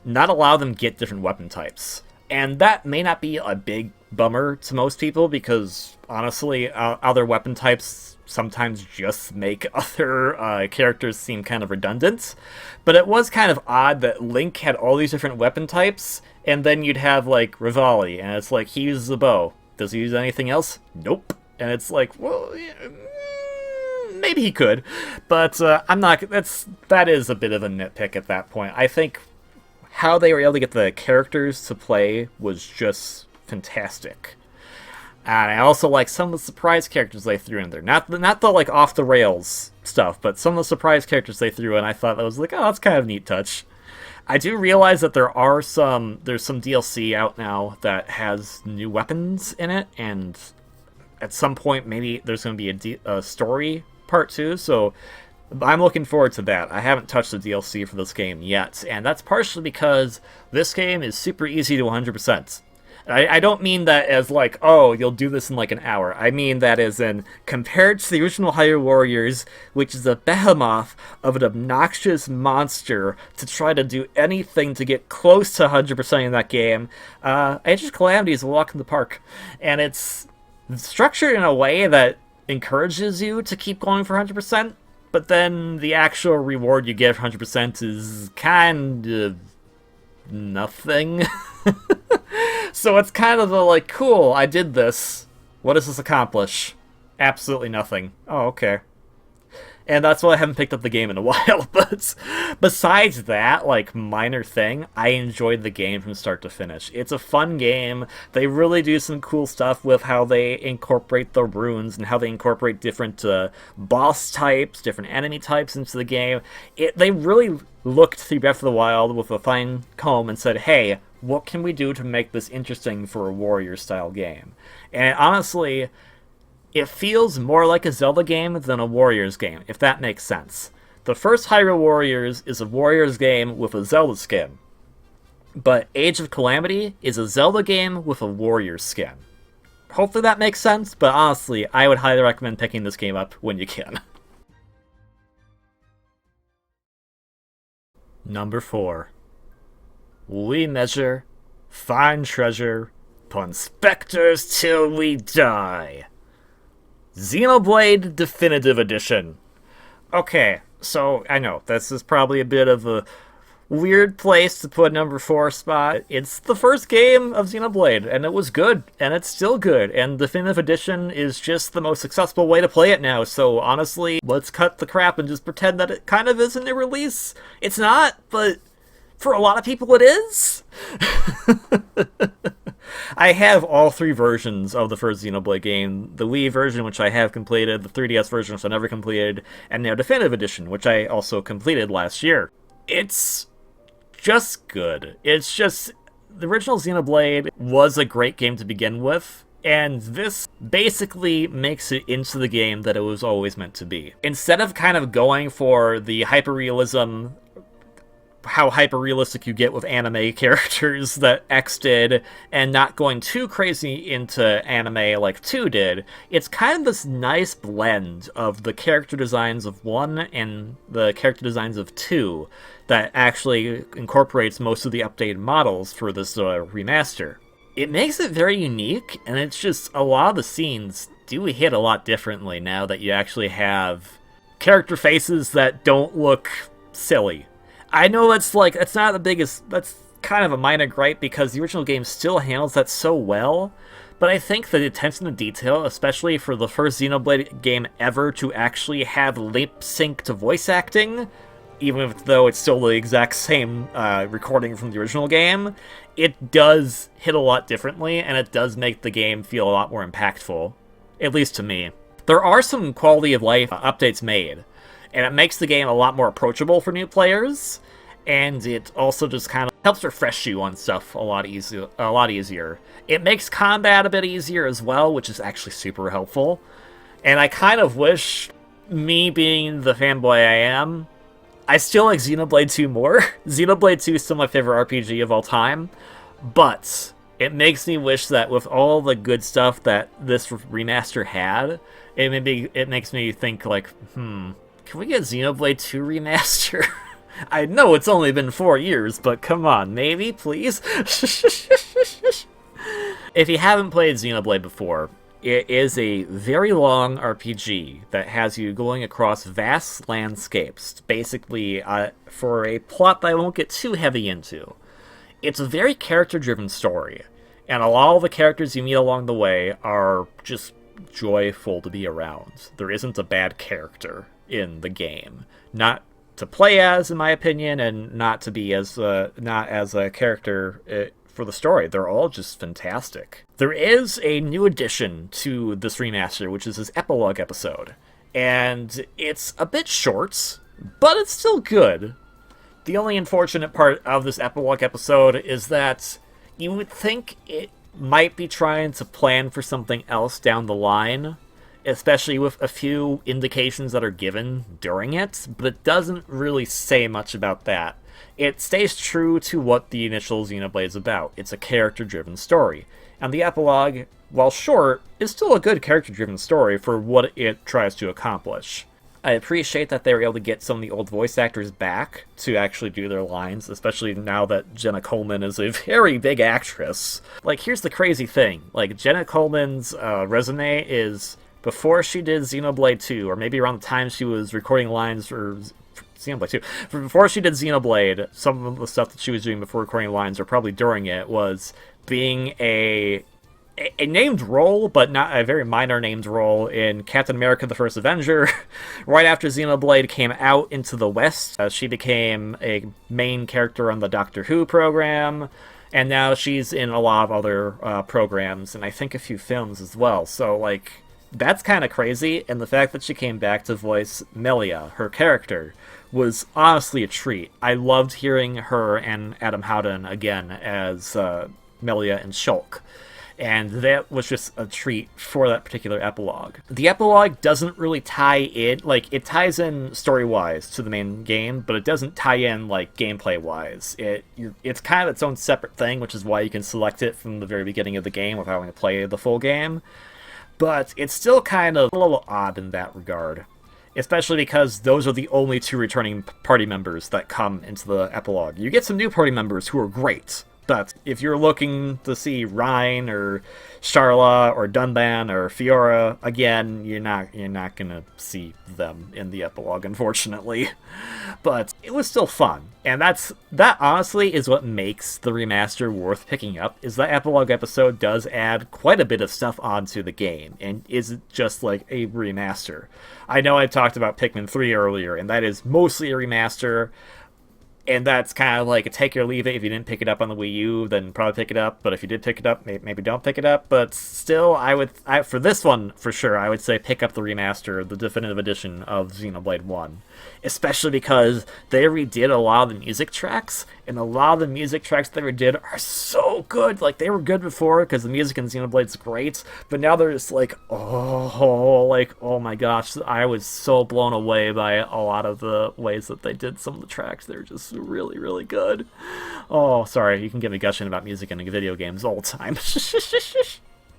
not allow them get different weapon types. And that may not be a big bummer to most people, because honestly, other weapon types sometimes just make other characters seem kind of redundant. But it was kind of odd that Link had all these different weapon types, and then you'd have like Rivali, and it's like, he uses a bow. Does he use anything else? Nope. And it's like, well, yeah, maybe he could, but I'm not. That is a bit of a nitpick at that point. I think how they were able to get the characters to play was just fantastic. And I also like some of the surprise characters they threw in there. Not the like off the rails stuff, but some of the surprise characters they threw in. I thought that was like, oh, that's kind of a neat touch. I do realize that there's some DLC out now that has new weapons in it, and at some point maybe there's going to be a story part 2, so I'm looking forward to that. I haven't touched the DLC for this game yet, and that's partially because this game is super easy to 100%. I don't mean that as like, oh, you'll do this in like an hour. I mean that as in, compared to the original Hyrule Warriors, which is a behemoth of an obnoxious monster to try to do anything to get close to 100% in that game, Age of Calamity is a walk in the park. And it's structured in a way that encourages you to keep going for 100%, but then the actual reward you get for 100% is kind of nothing. So it's kind of like, cool, I did this. What does this accomplish? Absolutely nothing. Oh, okay. And that's why I haven't picked up the game in a while. But besides that, like, minor thing, I enjoyed the game from start to finish. It's a fun game. They really do some cool stuff with how they incorporate the runes and how they incorporate different boss types, different enemy types into the game. They really looked through Breath of the Wild with a fine comb and said, hey, what can we do to make this interesting for a Warrior-style game? And honestly, it feels more like a Zelda game than a Warriors game, if that makes sense. The first Hyrule Warriors is a Warriors game with a Zelda skin, but Age of Calamity is a Zelda game with a Warriors skin. Hopefully that makes sense, but honestly, I would highly recommend picking this game up when you can. Number 4. We measure, find treasure, pun specters till we die. Xenoblade Definitive Edition. Okay, so I know this is probably a bit of a weird place to put number 4 spot. It's the first game of Xenoblade, and it was good, and it's still good, and Definitive Edition is just the most accessible way to play it now, so honestly, let's cut the crap and just pretend that it kind of isn't a release. It's not, but for a lot of people it is. I have all 3 versions of the first Xenoblade game. The Wii version, which I have completed, the 3DS version, which I never completed, and now Definitive Edition, which I also completed last year. It's just good. It's just, the original Xenoblade was a great game to begin with, and this basically makes it into the game that it was always meant to be. Instead of kind of going for the hyper-realism, how hyper-realistic you get with anime characters that X did, and not going too crazy into anime like 2 did, it's kind of this nice blend of the character designs of 1 and the character designs of 2 that actually incorporates most of the updated models for this remaster. It makes it very unique, and it's just, a lot of the scenes do hit a lot differently now that you actually have character faces that don't look silly. I know that's not the biggest, that's kind of a minor gripe because the original game still handles that so well, but I think the attention to detail, especially for the first Xenoblade game ever to actually have lip-synced voice acting, even though it's still the exact same recording from the original game, it does hit a lot differently, and it does make the game feel a lot more impactful, at least to me. There are some quality of life updates made, and it makes the game a lot more approachable for new players, and it also just kind of helps refresh you on stuff a lot easier. It makes combat a bit easier as well, which is actually super helpful. And I kind of wish, me being the fanboy I am, I still like Xenoblade 2 more. Xenoblade 2 is still my favorite RPG of all time, but it makes me wish that with all the good stuff that this remaster had, it makes me think like, can we get Xenoblade 2 remaster? I know it's only been 4 years, but come on, maybe, please? If you haven't played Xenoblade before, it is a very long RPG that has you going across vast landscapes, basically for a plot that I won't get too heavy into. It's a very character-driven story, and a lot of the characters you meet along the way are just joyful to be around. There isn't a bad character in the game. Not to play as, in my opinion, and not to be as not as a character for the story. They're all just fantastic. There is a new addition to this remaster, which is this epilogue episode, and it's a bit short, but it's still good. The only unfortunate part of this epilogue episode is that you would think it might be trying to plan for something else down the line, especially with a few indications that are given during it, but it doesn't really say much about that. It stays true to what the initial Xenoblade is about. It's a character-driven story. And the epilogue, while short, is still a good character-driven story for what it tries to accomplish. I appreciate that they were able to get some of the old voice actors back to actually do their lines, especially now that Jenna Coleman is a very big actress. Like, here's the crazy thing. Like, Jenna Coleman's resume is before she did Xenoblade 2, or maybe around the time she was recording lines for Xenoblade 2. Before she did Xenoblade, some of the stuff that she was doing before recording lines, or probably during it, was being a named role, but not a very minor named role, in Captain America: The First Avenger. Right after Xenoblade came out into the West, she became a main character on the Doctor Who program, and now she's in a lot of other programs, and I think a few films as well. So, like, that's kind of crazy, and the fact that she came back to voice Melia, her character, was honestly a treat. I loved hearing her and Adam Howden again as Melia and Shulk, and that was just a treat for that particular epilogue. The epilogue doesn't really tie in, like, it ties in story-wise to the main game, but it doesn't tie in, like, gameplay-wise. It's kind of its own separate thing, which is why you can select it from the very beginning of the game without having to play the full game. But it's still kind of a little odd in that regard, especially because those are the only two returning party members that come into the epilogue. You get some new party members who are great, but if you're looking to see Ryan or Charla or Dunban or Fiora again, you're not gonna see them in the epilogue, unfortunately. But it was still fun, and that honestly is what makes the remaster worth picking up. Is that epilogue episode does add quite a bit of stuff onto the game, and isn't just like a remaster. I know I talked about Pikmin 3 earlier, and that is mostly a remaster. And that's kind of like a take it or leave it. If you didn't pick it up on the Wii U, then probably pick it up. But if you did pick it up, maybe don't pick it up. But still, for this one, for sure, I would say pick up the remaster, the definitive edition of Xenoblade 1. Especially because they redid a lot of the music tracks, and a lot of the music tracks they redid are so good. Like, they were good before, because the music in Xenoblade's great, but now they're just like, oh my gosh, I was so blown away by a lot of the ways that they did some of the tracks. They're just really, really good. Oh, sorry, you can get me gushing about music in video games all the time.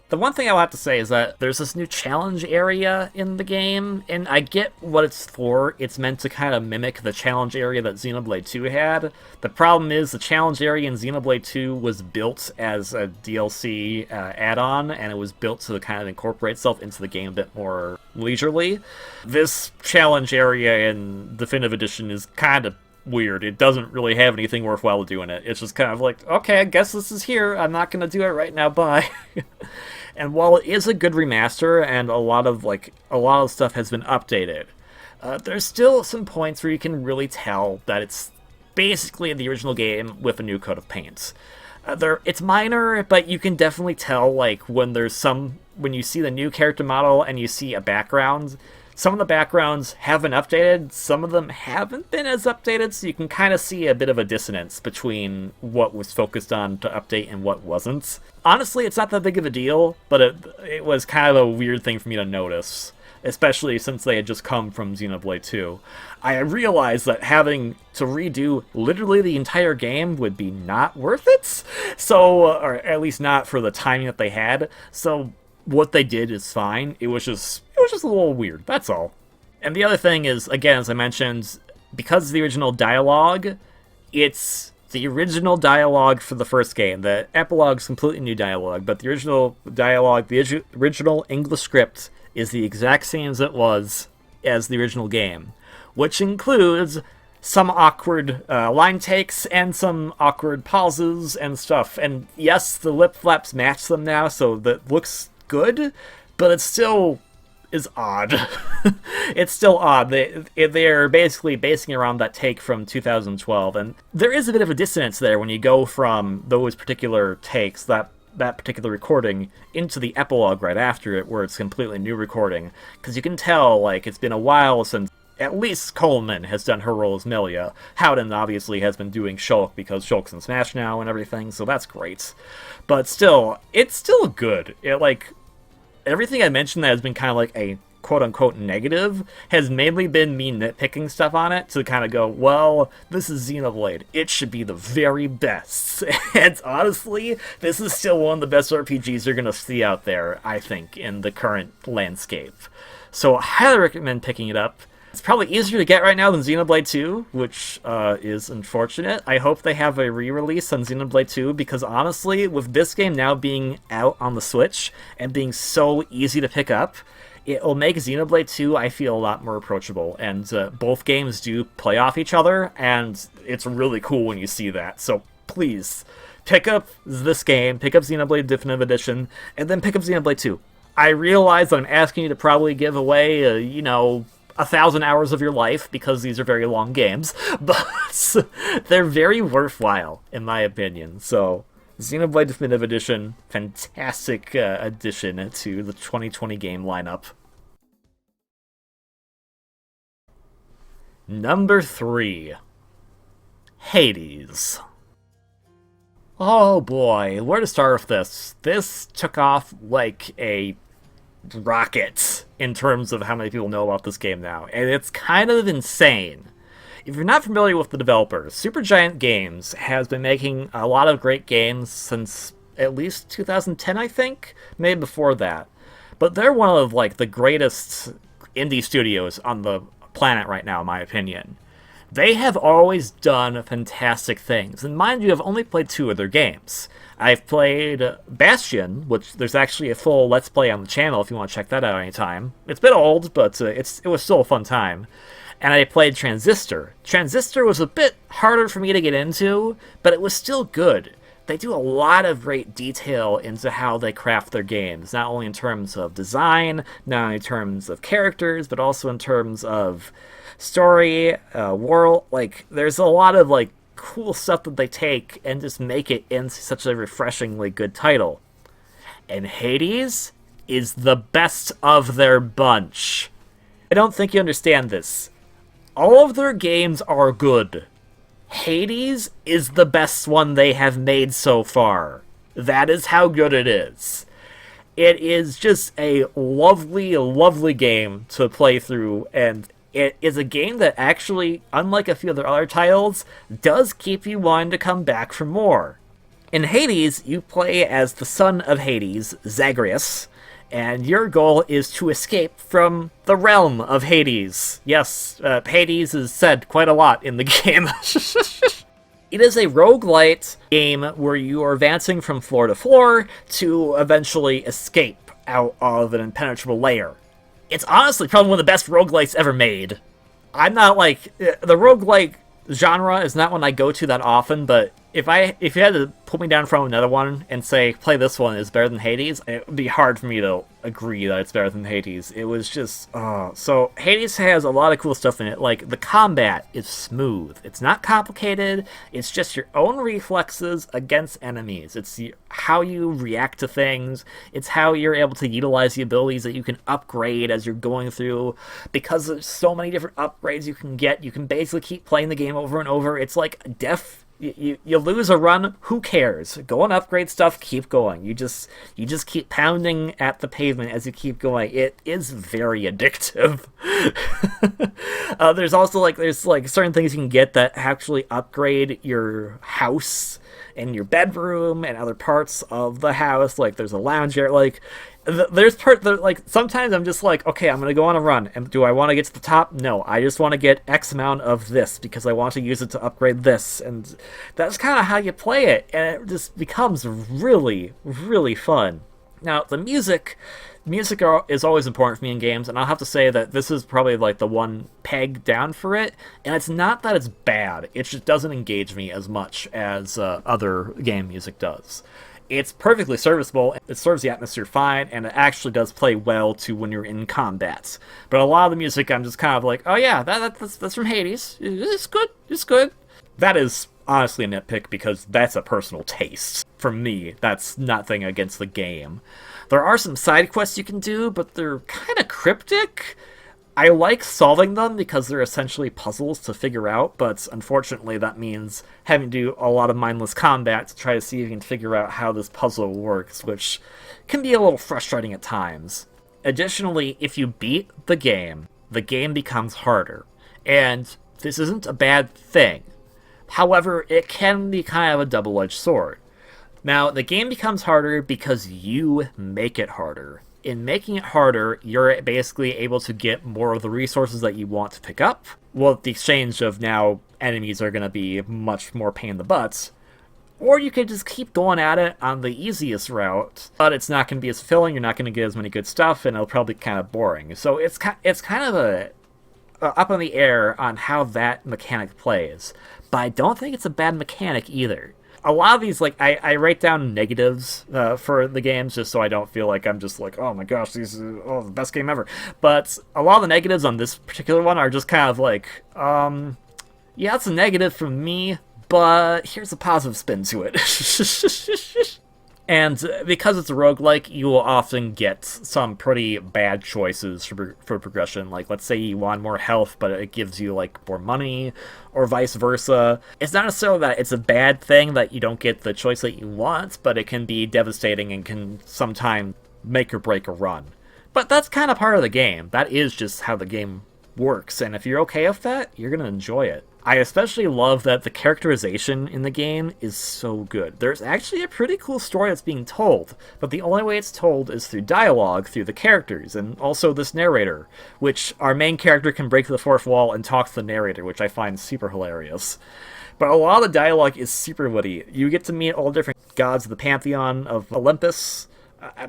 The one thing I'll have to say is that there's this new challenge area in the game, and I get what it's for. It's meant to kind of mimic the challenge area that Xenoblade 2 had. The problem is the challenge area in Xenoblade 2 was built as a DLC add-on, and it was built to kind of incorporate itself into the game a bit more leisurely. This challenge area in Definitive Edition is kind of weird. It doesn't really have anything worthwhile to do in it. It's just kind of like, okay, I guess this is here. I'm not going to do it right now. Bye. And while it is a good remaster and a lot of stuff has been updated, there's still some points where you can really tell that it's basically the original game with a new coat of paint. It's minor, but you can definitely tell, like, when you see the new character model and you see a background, some of the backgrounds have been updated, some of them haven't been as updated, so you can kind of see a bit of a dissonance between what was focused on to update and what wasn't. Honestly, it's not that big of a deal, but it was kind of a weird thing for me to notice, especially since they had just come from Xenoblade 2. I realized that having to redo literally the entire game would be not worth it, or at least not for the timing that they had, so what they did is fine. It was just a little weird, that's all. And the other thing is, again, as I mentioned, because of the original dialogue, it's the original dialogue for the first game. The epilogue's completely new dialogue, but the original dialogue, the original English script, is the exact same as it was as the original game, which includes some awkward line takes and some awkward pauses and stuff. And yes, the lip flaps match them now, so that looks good, but it still is odd. It's still odd. They're basically basing around that take from 2012, and there is a bit of a dissonance there when you go from those particular takes, that particular recording, into the epilogue right after it, where it's a completely new recording, because you can tell, like, it's been a while since at least Coleman has done her role as Melia. Howden obviously has been doing Shulk because Shulk's in Smash now and everything, so that's great. But still, it's still good. Everything I mentioned that has been kind of like a quote-unquote negative has mainly been me nitpicking stuff on it to kind of go, well, this is Xenoblade. It should be the very best. And honestly, this is still one of the best RPGs you're going to see out there, I think, in the current landscape. So I highly recommend picking it up. It's probably easier to get right now than Xenoblade 2, which is unfortunate. I hope they have a re-release on Xenoblade 2, because honestly, with this game now being out on the Switch and being so easy to pick up, it'll make Xenoblade 2, I feel, a lot more approachable. And both games do play off each other, and it's really cool when you see that. So please, pick up this game, pick up Xenoblade Definitive Edition, and then pick up Xenoblade 2. I realize that I'm asking you to probably give away, 1,000 hours of your life, because these are very long games, but they're very worthwhile, in my opinion. So, Xenoblade Definitive Edition, fantastic addition to the 2020 game lineup. Number 3. Hades. Oh boy, where to start with this? This took off like a rocket in terms of how many people know about this game now, and it's kind of insane. If you're not familiar with the developers, Supergiant Games has been making a lot of great games since at least 2010, I think, maybe before that. But they're one of like the greatest indie studios on the planet right now, in my opinion. They have always done fantastic things, and mind you, I've only played 2 of their games. I've played Bastion, which there's actually a full Let's Play on the channel if you want to check that out anytime. It's a bit old, but it was still a fun time. And I played Transistor. Transistor was a bit harder for me to get into, but it was still good. They do a lot of great detail into how they craft their games, not only in terms of design, not only in terms of characters, but also in terms of story, world. Like, there's a lot of like cool stuff that they take and just make it into such a refreshingly good title. And Hades is the best of their bunch. I don't think you understand this. All of their games are good. Hades is the best one they have made so far. That is how good it is. It is just a lovely, lovely game to play through, and it is a game that actually, unlike a few of their other titles, does keep you wanting to come back for more. In Hades, you play as the son of Hades, Zagreus, and your goal is to escape from the realm of Hades. Yes, Hades is said quite a lot in the game. It is a roguelite game where you are advancing from floor to floor to eventually escape out of an impenetrable lair. It's honestly probably one of the best roguelites ever made. I'm not like... The roguelike genre is not one I go to that often, but if you had to put me down from another one and say, play this one is better than Hades, it would be hard for me to agree that it's better than Hades. It was just, so Hades has a lot of cool stuff in it. Like, the combat is smooth. It's not complicated. It's just your own reflexes against enemies. It's how you react to things. It's how you're able to utilize the abilities that you can upgrade as you're going through. Because there's so many different upgrades you can get, you can basically keep playing the game over and over. It's like you lose a run, who cares? Go and upgrade stuff, keep going. You just keep pounding at the pavement as you keep going. It is very addictive. There's certain things you can get that actually upgrade your house and your bedroom and other parts of the house. Like, there's a lounge area. Like, there's part that, like, sometimes I'm just like, okay, I'm gonna go on a run, and do I want to get to the top? No, I just want to get X amount of this because I want to use it to upgrade this, and that's kind of how you play it, and it just becomes really, really fun. Now, the music is always important for me in games, and I'll have to say that this is probably like the one peg down for it, and it's not that it's bad, it just doesn't engage me as much as other game music does. It's perfectly serviceable, it serves the atmosphere fine, and it actually does play well to when you're in combat. But a lot of the music, I'm just kind of like, oh yeah, that's from Hades. It's good. That is honestly a nitpick because that's a personal taste. For me, that's nothing against the game. There are some side quests you can do, but they're kind of cryptic. I like solving them because they're essentially puzzles to figure out, but unfortunately that means having to do a lot of mindless combat to try to see if you can figure out how this puzzle works, which can be a little frustrating at times. Additionally, if you beat the game becomes harder, and this isn't a bad thing. However, it can be kind of a double-edged sword. Now, the game becomes harder because you make it harder. In making it harder, you're basically able to get more of the resources that you want to pick up. Well, at the exchange of now enemies are going to be much more pain in the butts. Or you could just keep going at it on the easiest route, but it's not going to be as fulfilling, you're not going to get as many good stuff, and it'll probably be kind of boring. So it's kind of up in the air on how that mechanic plays. But I don't think it's a bad mechanic either. A lot of these, like, I write down negatives for the games just so I don't feel like I'm just like, oh my gosh, this is the best game ever. But a lot of the negatives on this particular one are just kind of like, yeah, it's a negative from me, but here's a positive spin to it. And because it's a roguelike, you will often get some pretty bad choices for progression. Like, let's say you want more health, but it gives you, like, more money, or vice versa. It's not necessarily that it's a bad thing that you don't get the choice that you want, but it can be devastating and can sometimes make or break a run. But that's kind of part of the game. That is just how the game works, and if you're okay with that, you're going to enjoy it. I especially love that the characterization in the game is so good. There's actually a pretty cool story that's being told, but the only way it's told is through dialogue, through the characters, and also this narrator, which our main character can break the fourth wall and talk to the narrator, which I find super hilarious. But a lot of the dialogue is super witty. You get to meet all different gods of the pantheon of Olympus.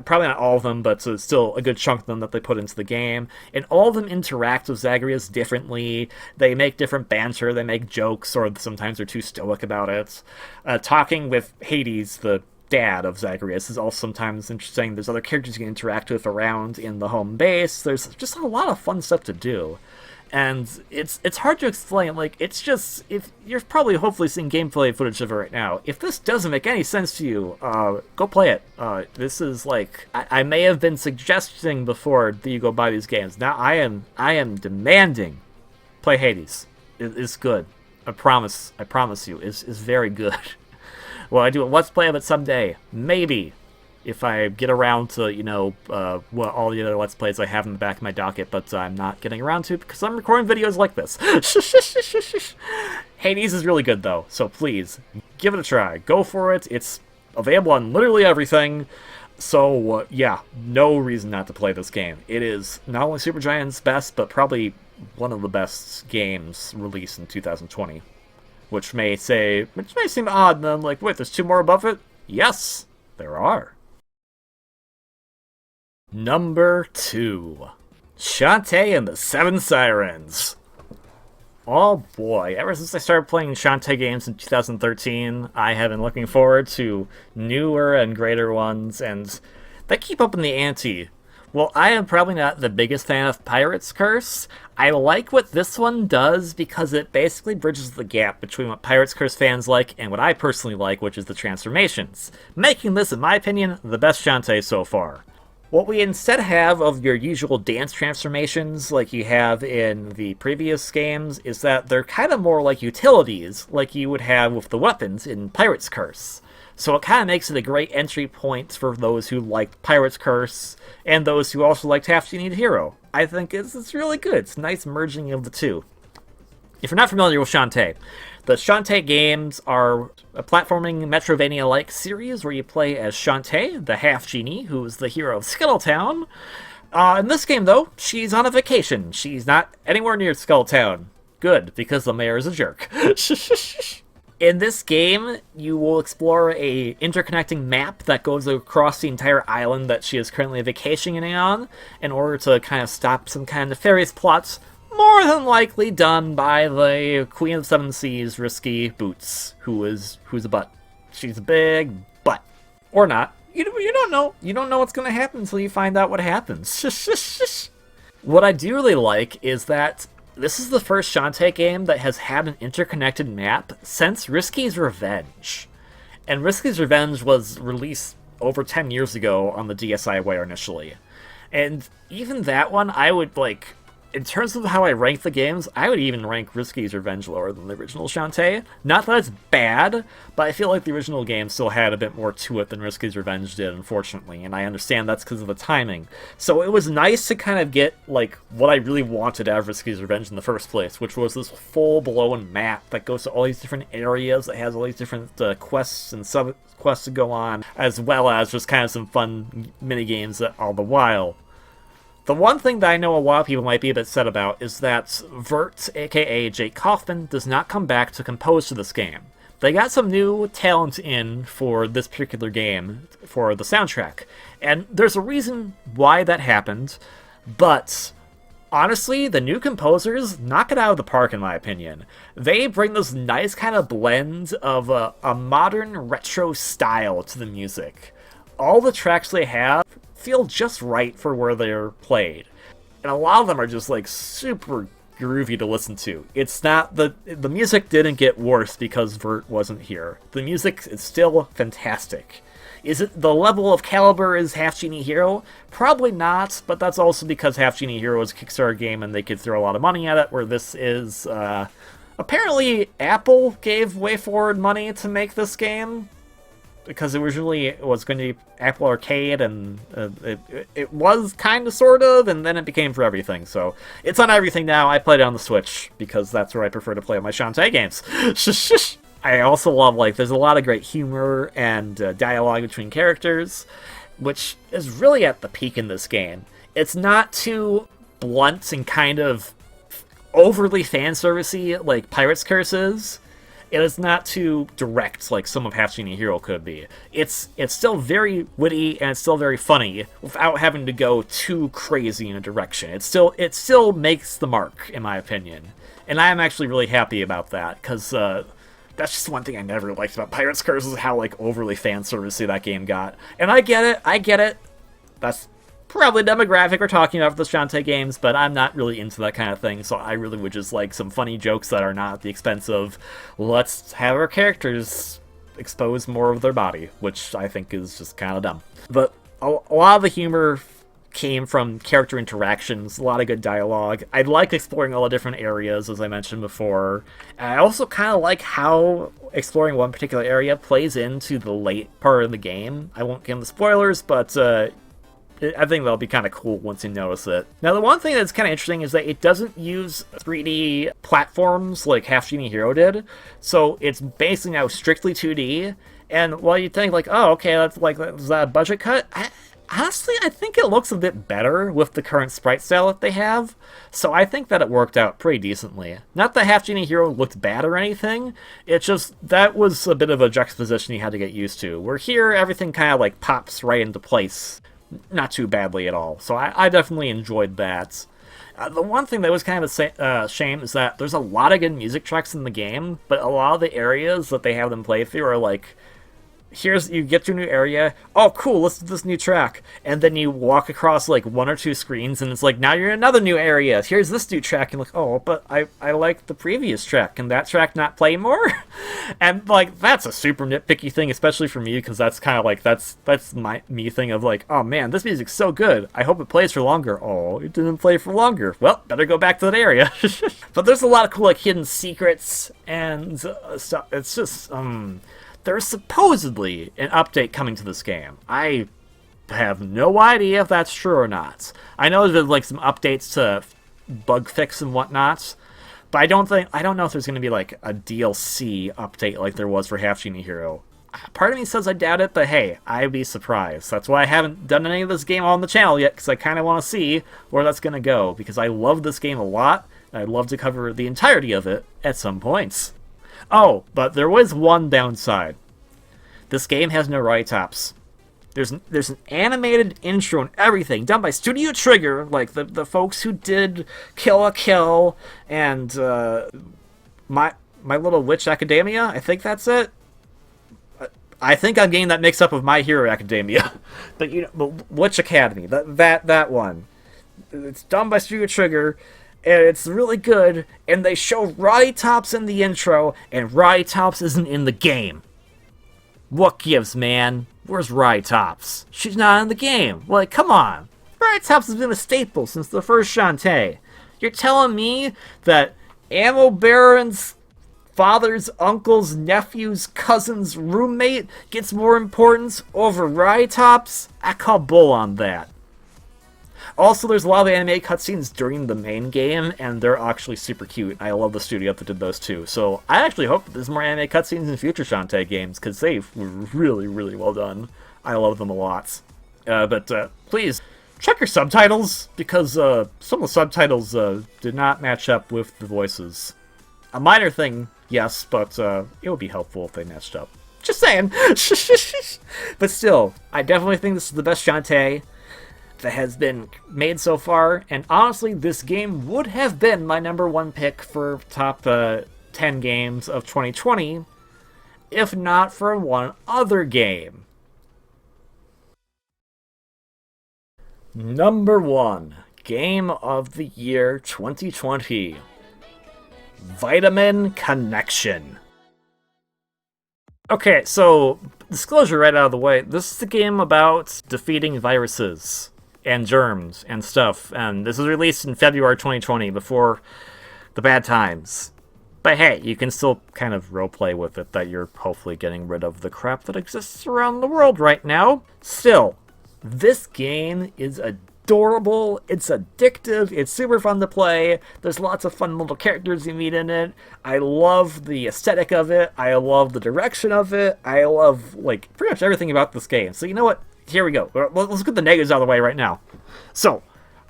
Probably not all of them, but it's still a good chunk of them that they put into the game. And all of them interact with Zagreus differently. They make different banter, they make jokes, or sometimes they're too stoic about it. Talking with Hades, the dad of Zagreus, is also sometimes interesting. There's other characters you can interact with around in the home base. There's just a lot of fun stuff to do. And it's hard to explain. Like, it's just, if you're probably hopefully seeing gameplay footage of it right now. If this doesn't make any sense to you, go play it. This is like, I may have been suggesting before that you go buy these games. Now I am demanding play Hades. It's good. I promise you, it's very good. Will I do a Let's Play of it someday? Maybe. If I get around to, all the other Let's Plays I have in the back of my docket, but I'm not getting around to because I'm recording videos like this. Hades is really good, though, so please, give it a try. Go for it. It's available on literally everything, so, yeah, no reason not to play this game. It is not only Supergiant's best, but probably one of the best games released in 2020, which may seem odd, and I'm like, wait, there's two more above it? Yes, there are. Number 2. Shantae and the Seven Sirens. Oh boy, ever since I started playing Shantae games in 2013, I have been looking forward to newer and greater ones, and they keep up in the ante. Well, I am probably not the biggest fan of Pirate's Curse. I like what this one does because it basically bridges the gap between what Pirate's Curse fans like and what I personally like, which is the transformations, making this, in my opinion, the best Shantae so far. What we instead have of your usual dance transformations like you have in the previous games is that they're kind of more like utilities, like you would have with the weapons in Pirate's Curse. So it kind of makes it a great entry point for those who liked Pirate's Curse and those who also liked Half Genie Hero. I think it's really good. It's a nice merging of the two. If you're not familiar with Shantae, the Shantae games are a platforming Metroidvania-like series where you play as Shantae, the Half Genie, who is the hero of Scuttletown. In this game, though, she's on a vacation. She's not anywhere near Scuttletown. Good, because the mayor is a jerk. In this game, you will explore a interconnecting map that goes across the entire island that she is currently vacationing on in order to kind of stop some kind of nefarious plots, more than likely done by the Queen of Seven Seas, Risky Boots, who's a butt. She's a big butt. Or not. You don't know. You don't know what's going to happen until you find out what happens. What I do really like is that this is the first Shantae game that has had an interconnected map since Risky's Revenge. And Risky's Revenge was released over 10 years ago on the DSiWare initially. And even that one, I would, like, in terms of how I rank the games, I would even rank Risky's Revenge lower than the original Shantae. Not that it's bad, but I feel like the original game still had a bit more to it than Risky's Revenge did, unfortunately, and I understand that's because of the timing. So it was nice to kind of get, like, what I really wanted out of Risky's Revenge in the first place, which was this full-blown map that goes to all these different areas, that has all these different quests and sub-quests to go on, as well as just kind of some fun mini-games all the while. The one thing that I know a lot of people might be a bit upset about is that Vert, aka Jake Kaufman, does not come back to compose to this game. They got some new talent in for this particular game, for the soundtrack, and there's a reason why that happened, but honestly, the new composers knock it out of the park in my opinion. They bring this nice kind of blend of a modern retro style to the music. All the tracks they have feel just right for where they're played. And a lot of them are just like super groovy to listen to. It's not the music didn't get worse because Vert wasn't here. The music is still fantastic. Is it the level of caliber as Half Genie Hero? Probably not, but that's also because Half Genie Hero is a Kickstarter game and they could throw a lot of money at it, where this is apparently Apple gave WayForward money to make this game, because originally it was going to be Apple Arcade, and it was kind of, sort of, and then it became for everything. So it's on everything now. I played it on the Switch, because that's where I prefer to play my Shantae games. I also love, like, there's a lot of great humor and dialogue between characters, which is really at the peak in this game. It's not too blunt and kind of overly fan-servicey like Pirate's Curse is. It is not too direct like some of Half Genie Hero could be. It's still very witty and it's still very funny without having to go too crazy in a direction. It still makes the mark, in my opinion. And I am actually really happy about that, because that's just one thing I never liked about Pirate's Curse, is how, like, overly fan-servicey that game got. And I get it. That's probably the demographic we're talking about for the Shantae games, but I'm not really into that kind of thing, so I really would just like some funny jokes that are not at the expense of, let's have our characters expose more of their body, which I think is just kind of dumb. But a lot of the humor came from character interactions, a lot of good dialogue. I like exploring all the different areas, as I mentioned before. And I also kind of like how exploring one particular area plays into the late part of the game. I won't give them the spoilers, but I think that'll be kind of cool once you notice it. Now, the one thing that's kind of interesting is that it doesn't use 3D platforms like Half Genie Hero did, so it's basically now strictly 2D. And while you think, like, oh, okay, that's like, is that a budget cut? Honestly, I think it looks a bit better with the current sprite style that they have, so I think that it worked out pretty decently. Not that Half Genie Hero looked bad or anything, it's just that was a bit of a juxtaposition you had to get used to, where here everything kind of like pops right into place, not too badly at all, so I definitely enjoyed that. The one thing that was kind of a shame is that there's a lot of good music tracks in the game, but a lot of the areas that they have them play through are like you get to a new area. Oh, cool, let's do this new track. And then you walk across like one or two screens, and it's like, now you're in another new area. Here's this new track. And like, oh, but I like the previous track. Can that track not play more? And like, that's a super nitpicky thing, especially for me, because that's kind of like, that's me thing of like, oh man, this music's so good. I hope it plays for longer. Oh, it didn't play for longer. Well, better go back to that area. But there's a lot of cool like hidden secrets and stuff. It's just, there's supposedly an update coming to this game. I have no idea if that's true or not. I know there's like some updates to bug fix and whatnot, but I don't know if there's going to be like a DLC update like there was for Half Genie Hero. Part of me says I doubt it, but hey, I'd be surprised. That's why I haven't done any of this game on the channel yet, because I kind of want to see where that's going to go, because I love this game a lot, and I'd love to cover the entirety of it at some points. Oh, but there was one downside. This game has no right tops. There's an animated intro and everything done by Studio Trigger, like the folks who did Kill la Kill and My Little Witch Academia. I think that's it. I think I'm getting that mixed up with My Hero Academia, but Witch Academy. That one. It's done by Studio Trigger. And it's really good, and they show Roddy Tops in the intro, and Roddy Tops isn't in the game. What gives, man? Where's Roddy Tops? She's not in the game. Like, come on. Roddy Tops has been a staple since the first Shantae. You're telling me that Ammo Baron's father's uncle's nephew's cousin's roommate gets more importance over Roddy Tops? I call bull on that. Also, there's a lot of anime cutscenes during the main game, and they're actually super cute. I love the studio that did those too. So I actually hope that there's more anime cutscenes in future Shantae games, because they were really, really well done. I love them a lot. But please, check your subtitles, because some of the subtitles did not match up with the voices. A minor thing, yes, but it would be helpful if they matched up. Just saying! But still, I definitely think this is the best Shantae that has been made so far, and honestly, this game would have been my #1 pick for top 10 games of 2020, if not for one other game. #1 Game of the Year 2020, Vitamin Connection. Okay, so disclosure right out of the way, this is a game about defeating viruses and germs and stuff, and this was released in February 2020, before the bad times. But hey, you can still kind of roleplay with it that you're hopefully getting rid of the crap that exists around the world right now. Still, this game is adorable, it's addictive, it's super fun to play, there's lots of fun little characters you meet in it, I love the aesthetic of it, I love the direction of it, I love, like, pretty much everything about this game. So you know what? Here we go. Let's get the negatives out of the way right now. So,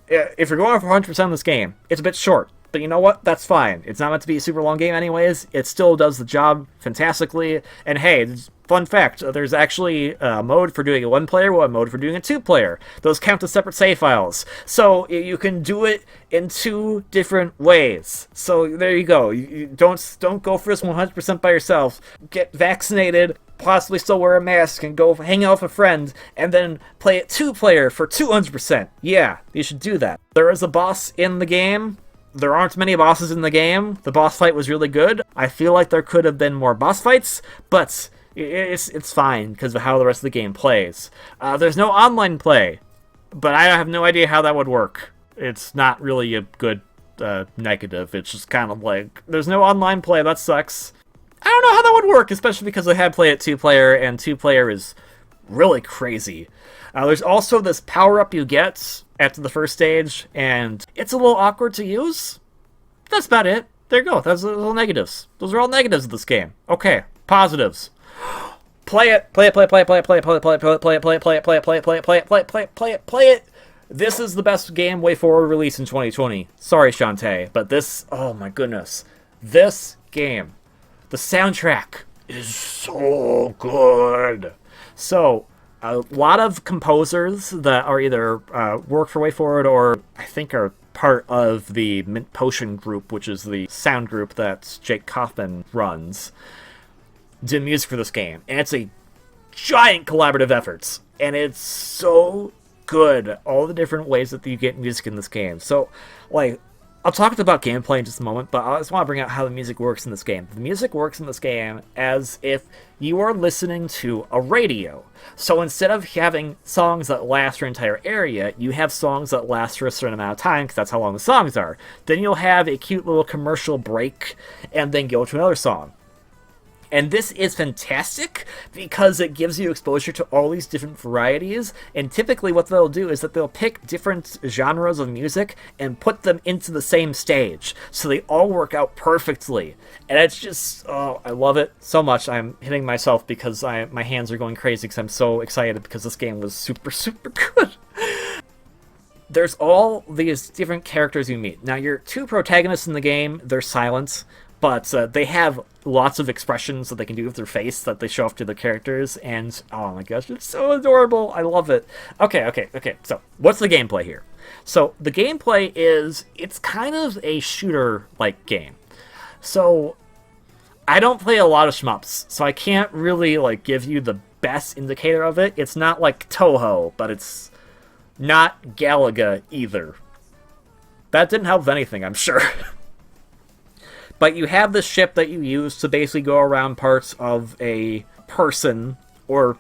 if you're going for 100% of this game, it's a bit short. But you know what? That's fine. It's not meant to be a super long game anyways. It still does the job fantastically. And hey, fun fact, there's actually a mode for doing a 1-player, a mode for doing a 2-player. Those count as separate save files. So you can do it in 2 different ways. So there you go. You don't go for this 100% by yourself. Get vaccinated, possibly still wear a mask, and go hang out with a friend, and then play it 2-player for 200%. Yeah, you should do that. There is a boss in the game. There aren't many bosses in the game. The boss fight was really good. I feel like there could have been more boss fights, but it's fine because of how the rest of the game plays. There's no online play, but I have no idea how that would work. It's not really a good negative. It's just kind of like, there's no online play, that sucks. I don't know how that would work, especially because I had played it 2-player, and 2-player is really crazy. There's also this power-up you get after the first stage, and it's a little awkward to use. That's about it. There you go. That's the little negatives. Those are all negatives of this game. Okay, positives. Play it. Play it. Play it. Play it. Play it. Play it. Play it. Play it. Play it. Play it. Play it. Play it. Play it. Play it. Play it. Play it. Play it. Play it. Play it. This is the best game way forward release in 2020. Sorry, Shantae, but this, oh my goodness, this game, the soundtrack is so good. So, a lot of composers that are either work for Way Forward or I think are part of the Mint Potion group, which is the sound group that Jake Kaufman runs, did music for this game. And it's a giant collaborative efforts, and it's so good. All the different ways that you get music in this game. So, like, I'll talk about gameplay in just a moment, but I just want to bring out how the music works in this game. The music works in this game as if you are listening to a radio. So instead of having songs that last for an entire area, you have songs that last for a certain amount of time, because that's how long the songs are. Then you'll have a cute little commercial break, and then go to another song. And this is fantastic because it gives you exposure to all these different varieties, and typically what they'll do is that they'll pick different genres of music and put them into the same stage, so they all work out perfectly. And it's just, oh, I love it so much. I'm hitting myself because my hands are going crazy because I'm so excited because this game was super, super good. There's all these different characters you meet. Now, your two protagonists in the game, they're silent, but they have lots of expressions that they can do with their face that they show off to their characters, and oh my gosh, it's so adorable. I love it. Okay, so what's the gameplay here? So the gameplay is, it's kind of a shooter-like game. So I don't play a lot of shmups, so I can't really like give you the best indicator of it. It's not like Toho, but it's not Galaga either. That didn't help with anything, I'm sure. But you have this ship that you use to basically go around parts of a person or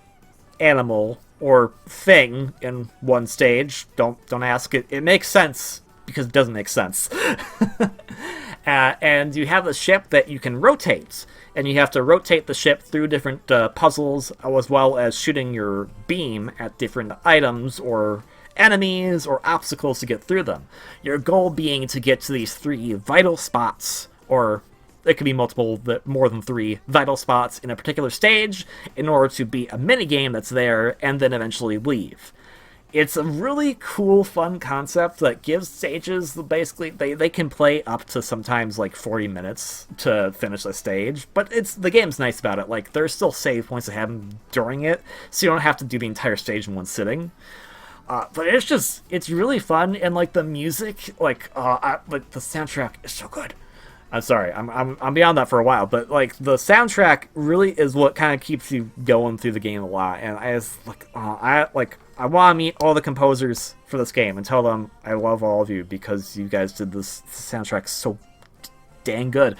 animal or thing in one stage. Don't ask it. It makes sense because it doesn't make sense. And you have a ship that you can rotate, and you have to rotate the ship through different puzzles, as well as shooting your beam at different items or enemies or obstacles to get through them. Your goal being to get to these 3 vital spots, or it could be multiple, more than 3 vital spots in a particular stage in order to beat a minigame that's there and then eventually leave. It's a really cool, fun concept that gives stages, basically, they can play up to sometimes like 40 minutes to finish a stage, but the game's nice about it. Like, there's still save points that happen during it, so you don't have to do the entire stage in one sitting. But it's really fun, and like the music, like the soundtrack is so good. I'm sorry, I'm beyond that for a while, but like the soundtrack really is what kind of keeps you going through the game a lot. And I want to meet all the composers for this game and tell them I love all of you because you guys did this soundtrack so dang good.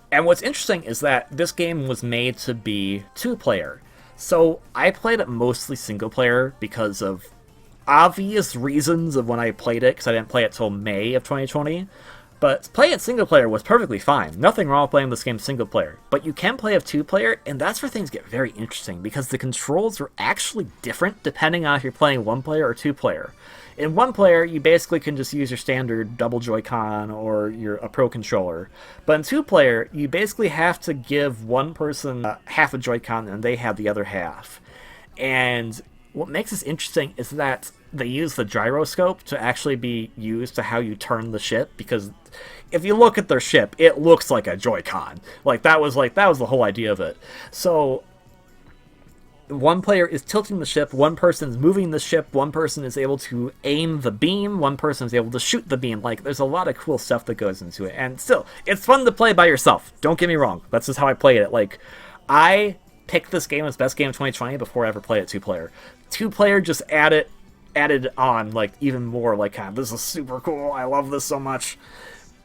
And what's interesting is that this game was made to be 2-player. So I played it mostly single player because of obvious reasons of when I played it, because I didn't play it till May of 2020. But playing it single player was perfectly fine. Nothing wrong with playing this game single player. But you can play it 2-player, and that's where things get very interesting, because the controls are actually different depending on if you're playing 1-player or 2-player. In 1-player, you basically can just use your standard double Joy-Con or a Pro Controller. But in 2-player, you basically have to give one person half a Joy-Con and they have the other half. And what makes this interesting is that they use the gyroscope to actually be used to how you turn the ship, because if you look at their ship, it looks like a Joy-Con. That was the whole idea of it. So one player is tilting the ship, one person is moving the ship, one person is able to aim the beam, one person is able to shoot the beam. Like, there's a lot of cool stuff that goes into it. And still, it's fun to play by yourself. Don't get me wrong. That's just how I played it. Like, I picked this game as best game of 2020 before I ever played it 2-player. 2-player just added on, like, even more, like, God, this is super cool, I love this so much.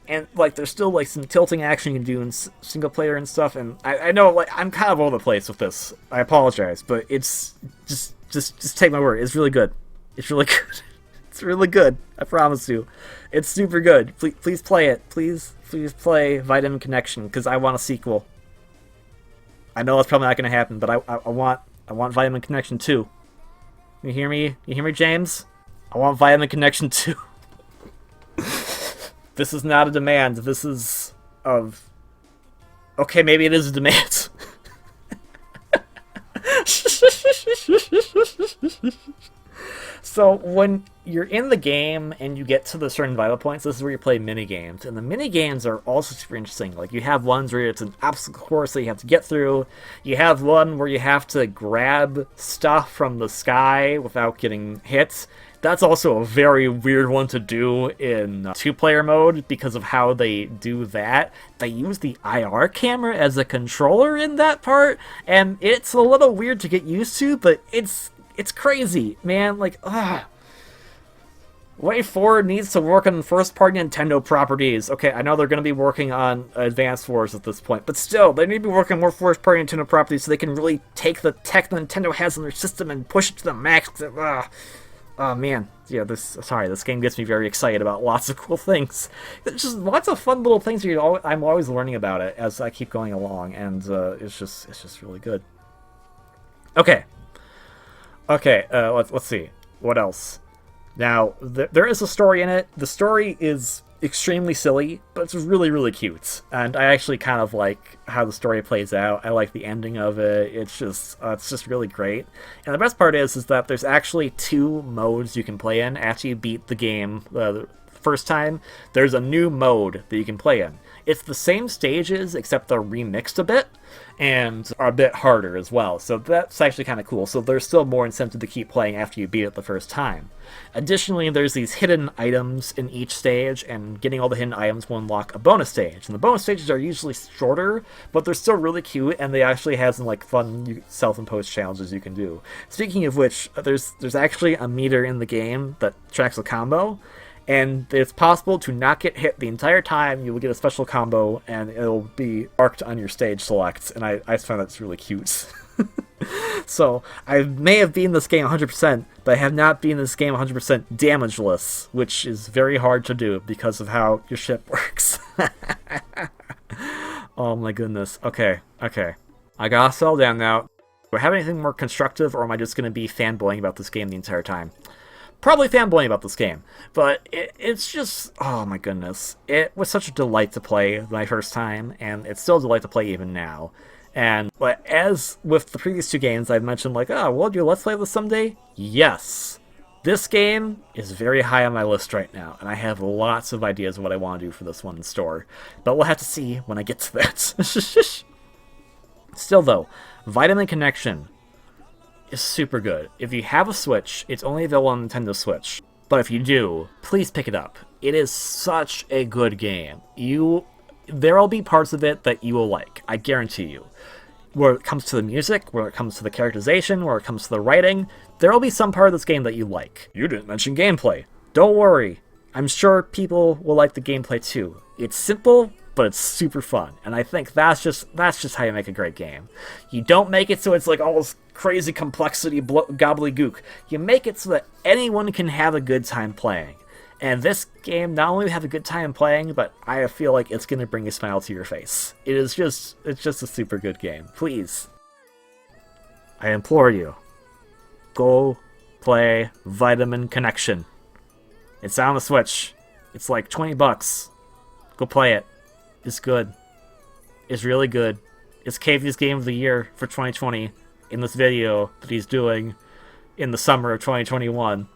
And, like, there's still, like, some tilting action you can do in single player and stuff, and I know, like, I'm kind of all over the place with this. I apologize, but it's, just take my word, it's really good. It's really good. It's really good, I promise you. It's super good. Please play it. Please play Vitamin Connection, because I want a sequel. I know that's probably not going to happen, but I want Vitamin Connection 2. You hear me? You hear me, James? I want Vitamin Connection 2. This is not a demand. This is of... Okay, maybe it is a demand. So, when you're in the game and you get to the certain vital points, this is where you play mini-games. And the mini-games are also super interesting. Like, you have ones where it's an obstacle course that you have to get through. You have one where you have to grab stuff from the sky without getting hit. That's also a very weird one to do in two-player mode because of how they do that. They use the IR camera as a controller in that part, and it's a little weird to get used to, but it's crazy, man. Like, Way Forward needs to work on first-party Nintendo properties. Okay, I know they're going to be working on Advance Wars at this point, but still, they need to be working on more first-party Nintendo properties so they can really take the tech that Nintendo has in their system and push it to the max. Oh man, yeah. This game gets me very excited about lots of cool things. There's just lots of fun little things. I'm always learning about it as I keep going along, and it's just really good. Okay. Let's see what else. Now, there is a story in it. The story is extremely silly, but it's really, really cute. And I actually kind of like how the story plays out. I like the ending of it. It's just really great. And the best part is that there's actually 2 modes you can play in after you beat the game the first time. There's a new mode that you can play in. It's the same stages, except they're remixed a bit, and are a bit harder as well. So that's actually kind of cool. So there's still more incentive to keep playing after you beat it the first time. Additionally, there's these hidden items in each stage, and getting all the hidden items will unlock a bonus stage. And the bonus stages are usually shorter, but they're still really cute, and they actually have some fun self-imposed challenges you can do. Speaking of which, there's actually a meter in the game that tracks a combo, and it's possible to not get hit the entire time. You will get a special combo, and it'll be marked on your stage select, and I just find that's really cute. So, I may have beaten this game 100%, but I have not beaten this game 100% damageless, which is very hard to do because of how your ship works. Oh my goodness. Okay. I gotta settle down now. Do I have anything more constructive, or am I just gonna be fanboying about this game the entire time? Probably fanboying about this game, but it's just, oh my goodness. It was such a delight to play my first time, and it's still a delight to play even now. And but as with the previous 2 games, I've mentioned will you let's play this someday? Yes. This game is very high on my list right now, and I have lots of ideas of what I want to do for this one in store. But we'll have to see when I get to that. Still though, Vitamin Connection is super good. If you have a Switch, it's only available on Nintendo Switch. But if you do, please pick it up. It is such a good game. There will be parts of it that you will like, I guarantee you. Where it comes to the music, where it comes to the characterization, where it comes to the writing, there will be some part of this game that you like. You didn't mention gameplay. Don't worry. I'm sure people will like the gameplay too. It's simple, but it's super fun, and I think that's just how you make a great game. You don't make it so it's all this crazy complexity gobbledygook. You make it so that anyone can have a good time playing. And this game not only have a good time playing, but I feel like it's going to bring a smile to your face. It's just a super good game. Please, I implore you, go play Vitamin Connection. It's on the Switch. It's like $20. Go play it. It's good. It's really good. It's KV's Game of the Year for 2020 in this video that he's doing in the summer of 2021.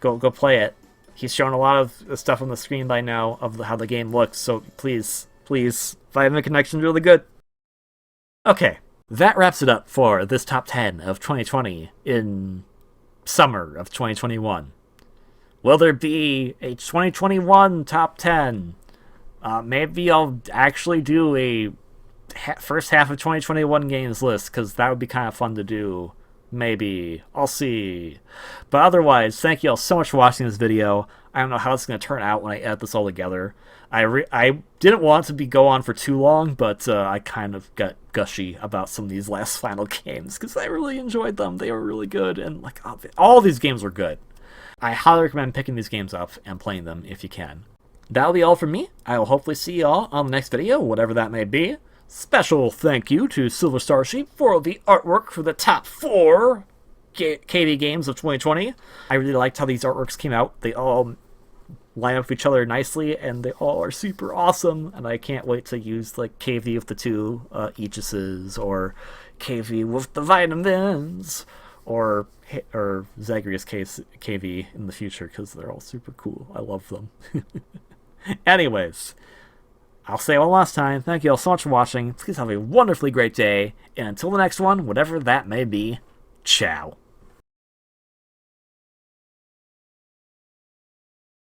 Go play it. He's shown a lot of stuff on the screen by now of how the game looks, so please, Vitamin Connection's really good. Okay, that wraps it up for this top 10 of 2020 in summer of 2021. Will there be a 2021 top 10? Maybe I'll actually do a first half of 2021 games list, because that would be kind of fun to do. Maybe. I'll see. But otherwise, thank you all so much for watching this video. I don't know how it's going to turn out when I edit this all together. I didn't want it to go on for too long, but I kind of got gushy about some of these last final games, because I really enjoyed them. They were really good, and all these games were good. I highly recommend picking these games up and playing them if you can. That'll be all from me. I will hopefully see y'all on the next video, whatever that may be. Special thank you to Silver Star Sheep for the artwork for the top 4 KV games of 2020. I really liked how these artworks came out. They all line up with each other nicely, and they all are super awesome. And I can't wait to use KV with the 2 Aegises, or KV with the vitamins, or Zagreus KV in the future, because they're all super cool. I love them. Anyways, I'll say it one last time. Thank you all so much for watching. Please have a wonderfully great day. And until the next one, whatever that may be, ciao.